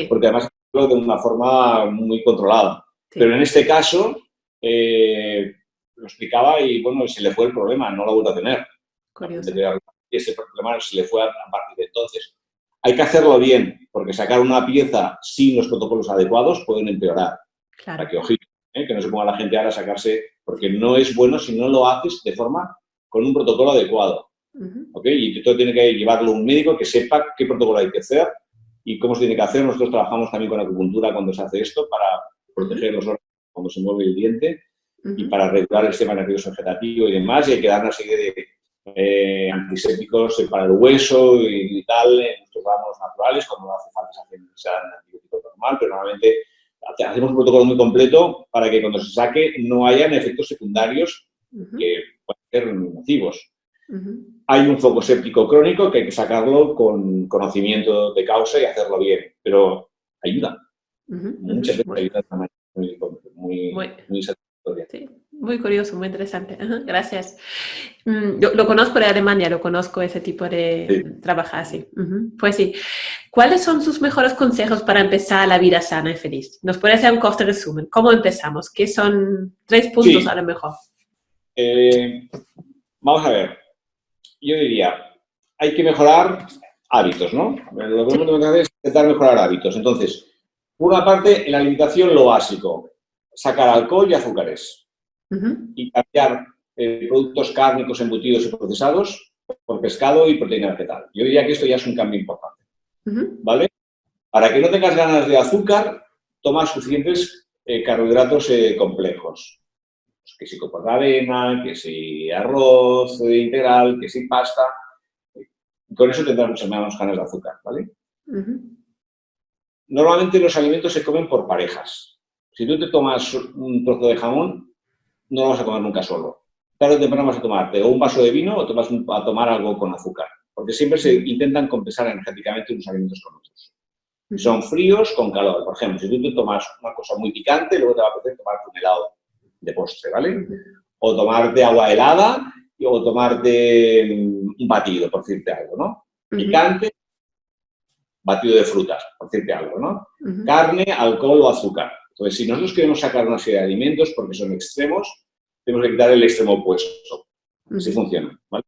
Speaker 3: porque además lo de una forma muy controlada. Pero en este caso, lo explicaba y, bueno, se le fue el problema, no lo vuelvo a tener.
Speaker 2: Curioso.
Speaker 3: Ese problema se le fue a partir de entonces. Hay que hacerlo bien, porque sacar una pieza sin los protocolos adecuados pueden empeorar.
Speaker 2: Claro.
Speaker 3: Para que, ojito, que no se ponga la gente ahora a sacarse, porque no es bueno si no lo haces de forma con un protocolo adecuado. ¿Okay? Y todo tiene que llevarlo un médico que sepa qué protocolo hay que hacer y cómo se tiene que hacer. Nosotros trabajamos también con acupuntura cuando se hace esto para proteger los órganos cuando se mueve el diente y para regular el sistema nervioso vegetativo y demás. Y hay que dar una serie de antisépticos para el hueso y tal, en nuestros ramos naturales, cuando no hace falta se hace un antibiótico normal, pero normalmente hacemos un protocolo muy completo para que cuando se saque no hayan efectos secundarios que pueden ser nocivos. Hay un foco séptico crónico que hay que sacarlo con conocimiento de causa y hacerlo bien, pero ayuda. Muchas veces ayuda. muy satisfactoria.
Speaker 2: Sí, muy curioso, muy interesante. Ajá, gracias. Yo lo conozco de Alemania, lo conozco ese tipo de trabajar así. Pues sí. ¿Cuáles son sus mejores consejos para empezar la vida sana y feliz? ¿Nos puede hacer un corto resumen? ¿Cómo empezamos? ¿Qué son 3 puntos a lo mejor?
Speaker 3: Vamos a ver. Yo diría, hay que mejorar hábitos, ¿no? Lo que tenemos que hacer es intentar mejorar hábitos. Entonces, por una parte, en la alimentación lo básico, sacar alcohol y azúcares. Y cambiar productos cárnicos, embutidos y procesados por pescado y proteína vegetal. Yo diría que esto ya es un cambio importante. ¿Vale? Para que no tengas ganas de azúcar, toma suficientes carbohidratos complejos. Pues que si copas de avena, que si arroz integral, que si pasta. Con eso tendrás muchas menos ganas de azúcar, ¿vale? Normalmente los alimentos se comen por parejas. Si tú te tomas un trozo de jamón, no lo vas a comer nunca solo. Tarde o temprano vas a tomarte o un vaso de vino o te vas a tomar algo con azúcar. Porque siempre se intentan compensar energéticamente unos alimentos con otros. Son fríos con calor. Por ejemplo, si tú te tomas una cosa muy picante, luego te va a poder tomarte un helado de postre, ¿vale? O tomarte agua helada o tomarte un batido, por decirte algo, ¿no? Picante, batido de frutas, por decirte algo, ¿no? Carne, alcohol o azúcar. Entonces, si nosotros queremos sacar una serie de alimentos porque son extremos, tenemos que quitar el extremo opuesto. Así funciona, ¿vale?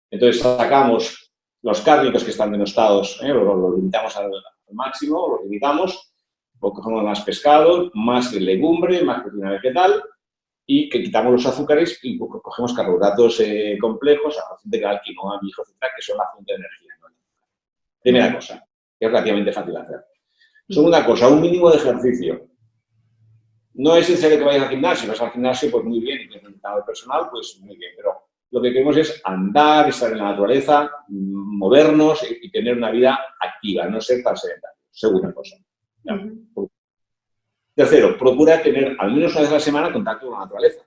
Speaker 3: Entonces, sacamos los cárnicos que están denostados, los limitamos al máximo, los limitamos, o cogemos más pescado, más legumbre, más proteína vegetal, y que quitamos los azúcares y cogemos carbohidratos complejos, arroz integral, quinoa, mijo, etcétera, que son la fuente de energía, ¿no? Primera cosa, que es relativamente fácil de hacer. Segunda cosa, un mínimo de ejercicio. No es necesario que vayas al gimnasio. Si vas al gimnasio, pues muy bien, y tienes un entrenador personal, pues muy bien, pero lo que queremos es andar, estar en la naturaleza, movernos y tener una vida activa, no ser tan sedentarios. Segunda cosa. Tercero, procura tener al menos una vez a la semana contacto con la naturaleza.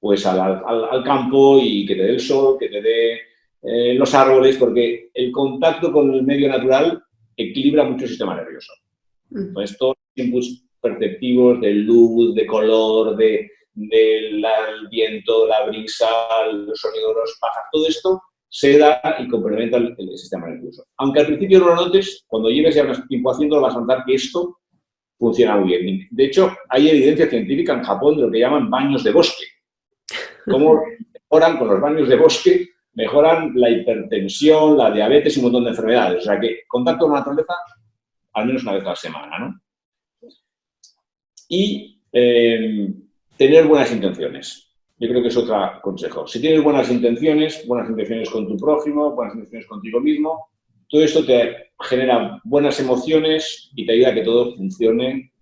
Speaker 3: Pues al campo y que te dé el sol, que te dé los árboles, porque el contacto con el medio natural equilibra mucho el sistema nervioso. Entonces, todos los inputs perceptivos de luz, de color, del viento, la brisa, los sonidos de los pájaros, todo esto se da y complementa el sistema nervioso. Aunque al principio no lo notes, cuando lleves ya un tiempo haciéndolo vas a notar que esto funciona muy bien. De hecho, hay evidencia científica en Japón de lo que llaman baños de bosque. Cómo mejoran con los baños de bosque, mejoran la hipertensión, la diabetes y un montón de enfermedades. O sea que contacto con la naturaleza al menos una vez a la semana, ¿no? Y tener buenas intenciones. Yo creo que es otro consejo. Si tienes buenas intenciones con tu prójimo, buenas intenciones contigo mismo, todo esto te genera buenas emociones y te ayuda a que todo funcione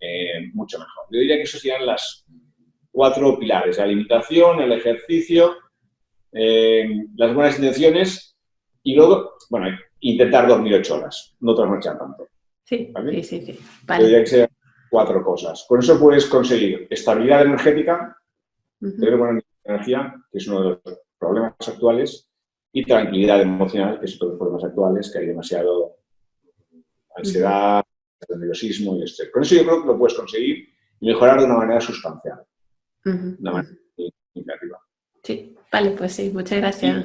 Speaker 3: mucho mejor. Yo diría que esos serían las 4 pilares: la alimentación, el ejercicio, las buenas intenciones y luego, bueno, intentar dormir 8 horas, no trasnochar tanto.
Speaker 2: Sí,
Speaker 3: ¿vale?
Speaker 2: sí.
Speaker 3: Vale. Yo diría que serían 4 cosas. Con eso puedes conseguir estabilidad energética, tener buena energía, que es uno de los problemas actuales, y tranquilidad emocional, que es otro de los problemas actuales, que hay demasiado ansiedad, nerviosismo y estrés. Con eso yo creo que lo puedes conseguir y mejorar de una manera sustancial, de una manera significativa.
Speaker 2: Sí, vale, pues sí, muchas gracias.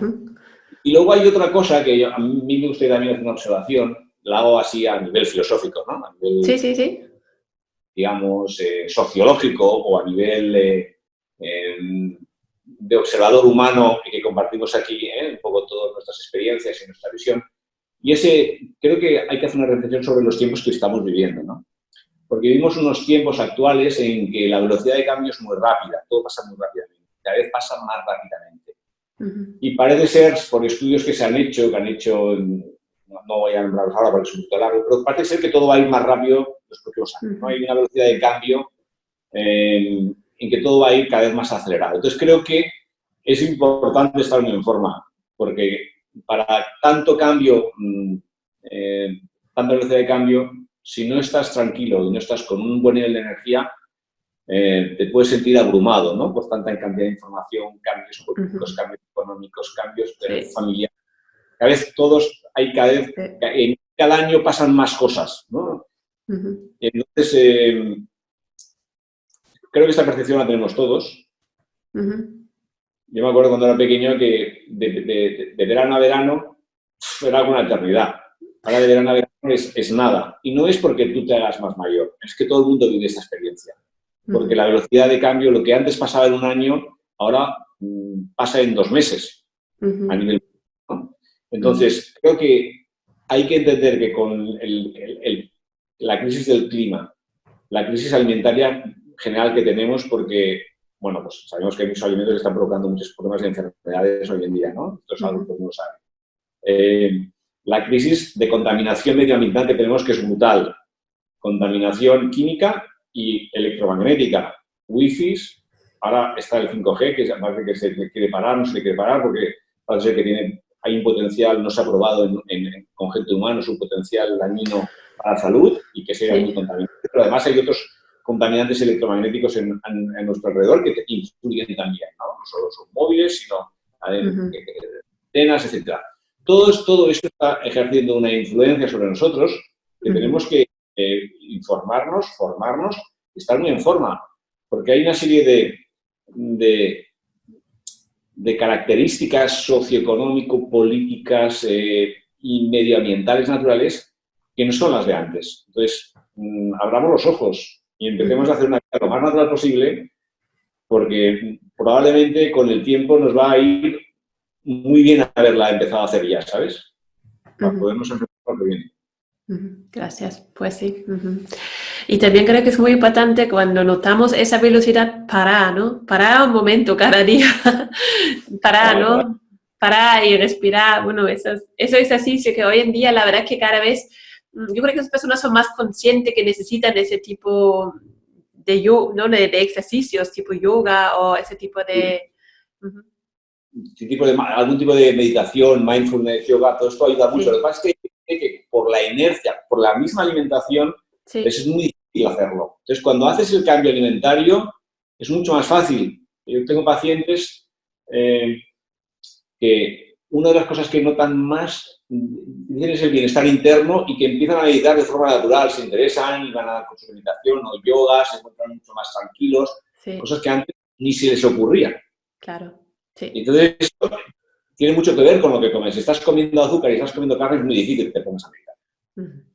Speaker 3: Y luego hay otra cosa que a mí me gustaría también hacer una observación, la hago así a nivel filosófico, ¿no? A nivel,
Speaker 2: sí.
Speaker 3: Digamos, sociológico o a nivel de observador humano que compartimos aquí, un poco todas nuestras experiencias y nuestra visión. Y creo que hay que hacer una reflexión sobre los tiempos que estamos viviendo, ¿no? Porque vivimos unos tiempos actuales en que la velocidad de cambio es muy rápida, todo pasa muy rápidamente, cada vez pasa más rápidamente. Y parece ser, por estudios que se han hecho, no voy a nombrarlos ahora porque es un poquito largo, pero parece ser que todo va a ir más rápido los próximos años, ¿no? Hay una velocidad de cambio en que todo va a ir cada vez más acelerado. Entonces creo que es importante estar muy en forma, porque para tanto cambio, tanta velocidad de cambio, si no estás tranquilo y no estás con un buen nivel de energía, te puedes sentir abrumado, ¿no? Por tanta cantidad de información, cambios políticos, cambios económicos, cambios familiares. Cada año pasan más cosas, ¿no? Entonces, creo que esta percepción la tenemos todos. Yo me acuerdo cuando era pequeño que de verano a verano era alguna eternidad. Ahora de verano a verano es nada. Y no es porque tú te hagas más mayor, es que todo el mundo vive esta experiencia. Porque la velocidad de cambio, lo que antes pasaba en un año, ahora pasa en 2 meses a nivel, ¿no? Entonces, creo que hay que entender que con la crisis del clima, la crisis alimentaria general que tenemos, porque, bueno, pues sabemos que hay muchos alimentos que están provocando muchos problemas de enfermedades hoy en día, ¿no? Esto es algo que todo el mundo sabe. La crisis de contaminación medioambiental que tenemos, que es brutal. Contaminación química y electromagnética. Wi-Fi, ahora está el 5G, que parece que se quiere parar, no se quiere parar, porque parece que hay un potencial, no se ha probado con gente humana, un potencial dañino para la salud y que sea muy contaminante. Pero además hay otros contaminantes electromagnéticos en nuestro alrededor que influyen también, ¿no? No solo son móviles, sino antenas, etc. Todo esto está ejerciendo una influencia sobre nosotros que tenemos que informarnos, formarnos y estar muy en forma. Porque hay una serie de características socioeconómico, políticas y medioambientales naturales que no son las de antes. Entonces, abramos los ojos y empecemos a hacer una vida lo más natural posible, porque probablemente con el tiempo nos va a ir muy bien haberla empezado a hacer ya, ¿sabes? Para podernos enfrentar a lo que viene.
Speaker 2: Gracias, pues sí. Y también creo que es muy importante cuando notamos esa velocidad parar, ¿no? Parar un momento cada día, parar, ¿no? Parar y respirar. Bueno, eso ejercicio que hoy en día la verdad que cada vez, yo creo que las personas son más conscientes que necesitan ese tipo ¿no? de ejercicios, tipo yoga o ese tipo de...
Speaker 3: Algún tipo de meditación, mindfulness, yoga, todo esto ayuda mucho. Lo que pasa es que por la inercia, por la misma alimentación, es muy difícil hacerlo. Entonces, cuando haces el cambio alimentario, es mucho más fácil. Yo tengo pacientes que una de las cosas que notan más es el bienestar interno y que empiezan a meditar de forma natural, se interesan y van a con su meditación o yoga, se encuentran mucho más tranquilos, cosas que antes ni se les ocurría.
Speaker 2: Claro. Sí.
Speaker 3: Entonces, esto tiene mucho que ver con lo que comes. Si estás comiendo azúcar y estás comiendo carne, es muy difícil que te pongas a meditar.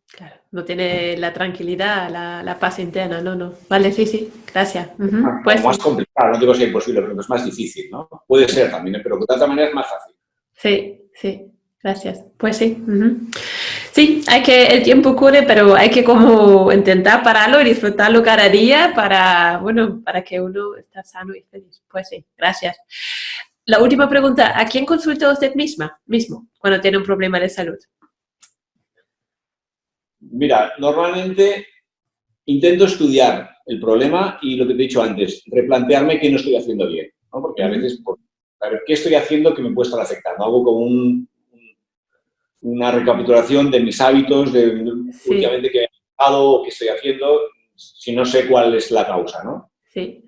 Speaker 2: Claro, no tiene la tranquilidad, la paz interna, no. Vale, sí, gracias.
Speaker 3: Pues más complicado, no digo que sea imposible, pero es más difícil, ¿no? Puede ser también, pero de otra manera es más fácil.
Speaker 2: Sí, gracias. Pues sí. Sí, el tiempo corre, pero hay que como intentar pararlo y disfrutarlo cada día para que uno esté sano y feliz. Pues sí, gracias. La última pregunta, ¿a quién consulta usted mismo cuando tiene un problema de salud?
Speaker 3: Mira, normalmente intento estudiar el problema y lo que te he dicho antes, replantearme qué no estoy haciendo bien, ¿no? Porque a veces, a ver, ¿qué estoy haciendo que me puede estar afectando? Hago como una recapitulación de mis hábitos, de últimamente qué he pasado o qué estoy haciendo, si no sé cuál es la causa, ¿no?
Speaker 2: Sí.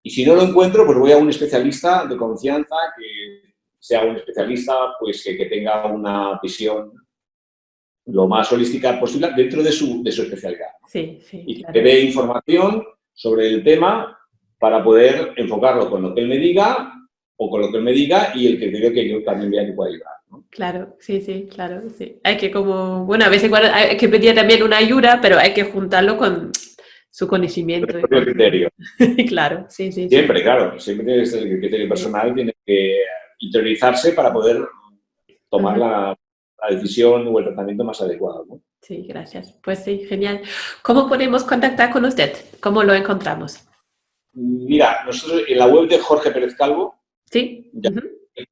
Speaker 3: Y si no lo encuentro, pues voy a un especialista de confianza, que sea un especialista pues que tenga una visión lo más holística posible dentro de su especialidad.
Speaker 2: Sí,
Speaker 3: y que dé información sobre el tema para poder enfocarlo con lo que él me diga o con lo que él me diga y el criterio que yo también vea que pueda ayudar, ¿no?
Speaker 2: Claro, sí. Hay que a veces hay que pedir también una ayuda, pero hay que juntarlo con su conocimiento.
Speaker 3: El propio criterio.
Speaker 2: Claro, sí.
Speaker 3: Siempre, claro. Siempre el criterio personal tiene que interiorizarse para poder tomar la decisión o el tratamiento más adecuado, ¿no?
Speaker 2: Sí, gracias. Pues sí, genial. ¿Cómo podemos contactar con usted? ¿Cómo lo encontramos?
Speaker 3: Mira, nosotros en la web de Jorge Pérez Calvo,
Speaker 2: sí,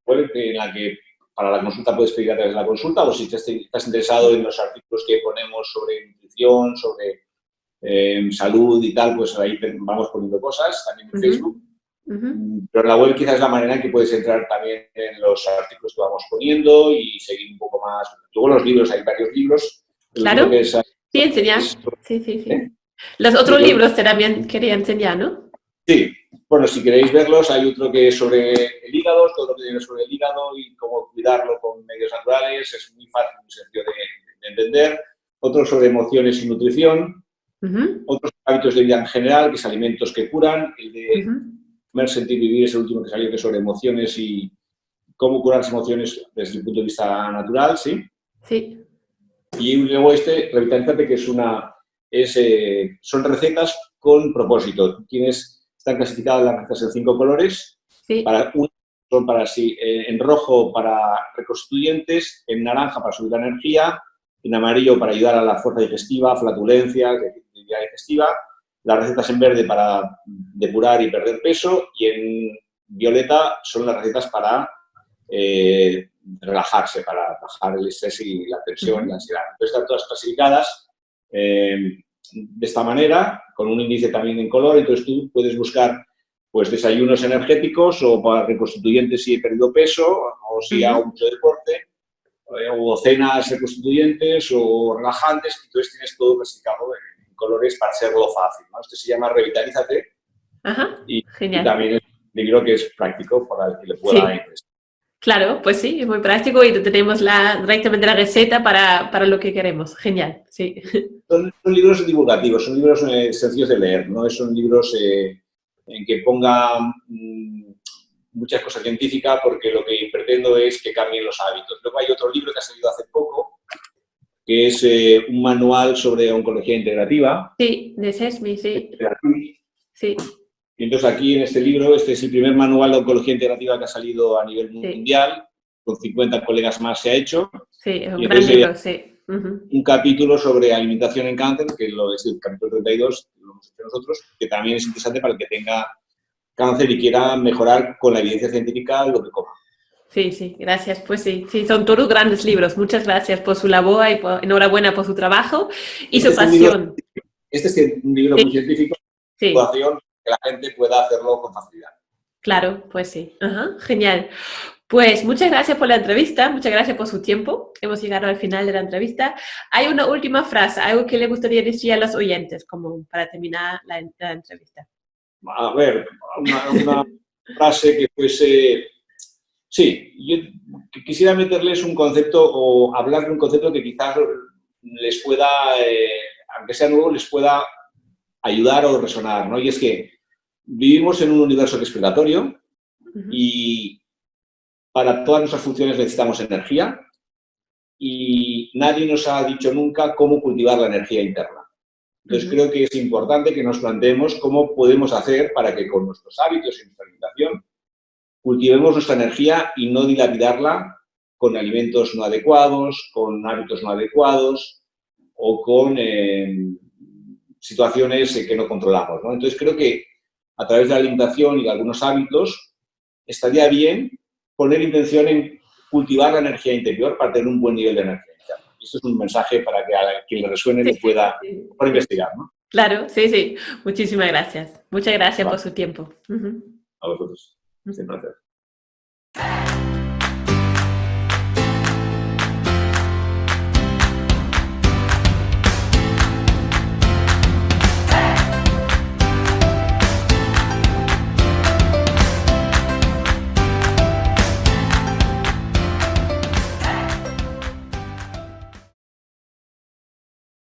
Speaker 3: web en la que para la consulta puedes pedir a través de la consulta, o si estás interesado en los artículos que ponemos sobre nutrición, sobre salud y tal, pues ahí vamos poniendo cosas, también en Facebook. Pero en la web quizás es la manera en que puedes entrar también en los artículos que vamos poniendo y seguir un poco más. Luego los libros, hay varios libros.
Speaker 2: Claro, sí, enseñar. Sí. Los otros libros también quería enseñar, ¿no?
Speaker 3: Sí, bueno, si queréis verlos, hay otro que es sobre el hígado, todo lo que tiene sobre el hígado y cómo cuidarlo con medios naturales, es muy fácil, muy sencillo de entender. Otro sobre emociones y nutrición. Otros hábitos de vida en general, que es alimentos que curan. El de comer, sentir, vivir es el último que salió, que es sobre emociones y cómo curar las emociones desde el punto de vista natural, ¿sí?
Speaker 2: Sí.
Speaker 3: Y luego Revitalízate, que son recetas con propósito. Están clasificadas las recetas en 5 colores.
Speaker 2: Sí.
Speaker 3: Son en rojo para reconstituyentes, en naranja para subir la energía, en amarillo para ayudar a la fuerza digestiva, flatulencia, actividad digestiva, las recetas en verde para depurar y perder peso, y en violeta son las recetas para relajarse, para bajar el estrés y la tensión y la ansiedad. Entonces están todas clasificadas de esta manera, con un índice también en color. Entonces tú puedes buscar pues desayunos energéticos o para reconstituyentes si he perdido peso o si hago mucho deporte, o cenas reconstituyentes o relajantes. Entonces tienes todo clasificado en colores para hacerlo fácil, ¿no? Este se llama Revitalízate.
Speaker 2: Genial.
Speaker 3: Y también es un libro que es práctico para el que le pueda interesar.
Speaker 2: Claro, pues sí, es muy práctico y tenemos directamente la receta para lo que queremos. Genial, sí.
Speaker 3: Son libros divulgativos, son libros sencillos de leer, no son libros en que ponga muchas cosas científicas, porque lo que pretendo es que cambien los hábitos. Luego hay otro libro que ha salido hace poco, que es un manual sobre oncología integrativa.
Speaker 2: Sí, de SESMI, sí. Sí.
Speaker 3: Y entonces aquí en este libro, este es el primer manual de oncología integrativa que ha salido a nivel mundial, con 50 colegas más se ha hecho.
Speaker 2: Sí, es un gran libro, sí.
Speaker 3: Un capítulo sobre alimentación en cáncer, que es el capítulo 32, que lo hemos hecho nosotros, que también es interesante para el que tenga cáncer y quiera mejorar con la evidencia científica lo que coma.
Speaker 2: Sí, sí, gracias. Pues sí, son todos grandes libros. Muchas gracias por su labor y enhorabuena por su trabajo y su pasión.
Speaker 3: Este es un libro muy científico, situación que la gente pueda hacerlo con facilidad.
Speaker 2: Claro, pues sí. Genial. Pues muchas gracias por la entrevista, muchas gracias por su tiempo. Hemos llegado al final de la entrevista. Hay una última frase, algo que le gustaría decir a los oyentes, como para terminar la entrevista.
Speaker 3: A ver, una frase que fuese... Sí, yo quisiera meterles un concepto o hablar de un concepto que quizás les pueda, aunque sea nuevo, les pueda ayudar o resonar, ¿no? Y es que vivimos en un universo que es predatorio y para todas nuestras funciones necesitamos energía y nadie nos ha dicho nunca cómo cultivar la energía interna. Entonces creo que es importante que nos planteemos cómo podemos hacer para que con nuestros hábitos y nuestra alimentación cultivemos nuestra energía y no dilapidarla con alimentos no adecuados, con hábitos no adecuados o con situaciones que no controlamos, ¿no? Entonces creo que a través de la alimentación y de algunos hábitos estaría bien poner intención en cultivar la energía interior para tener un buen nivel de energía interna. Y esto es un mensaje para que a quien le resuene lo pueda investigar, ¿no?
Speaker 2: Claro, sí. Muchísimas gracias. Muchas gracias por su tiempo.
Speaker 3: A vosotros. Es un placer.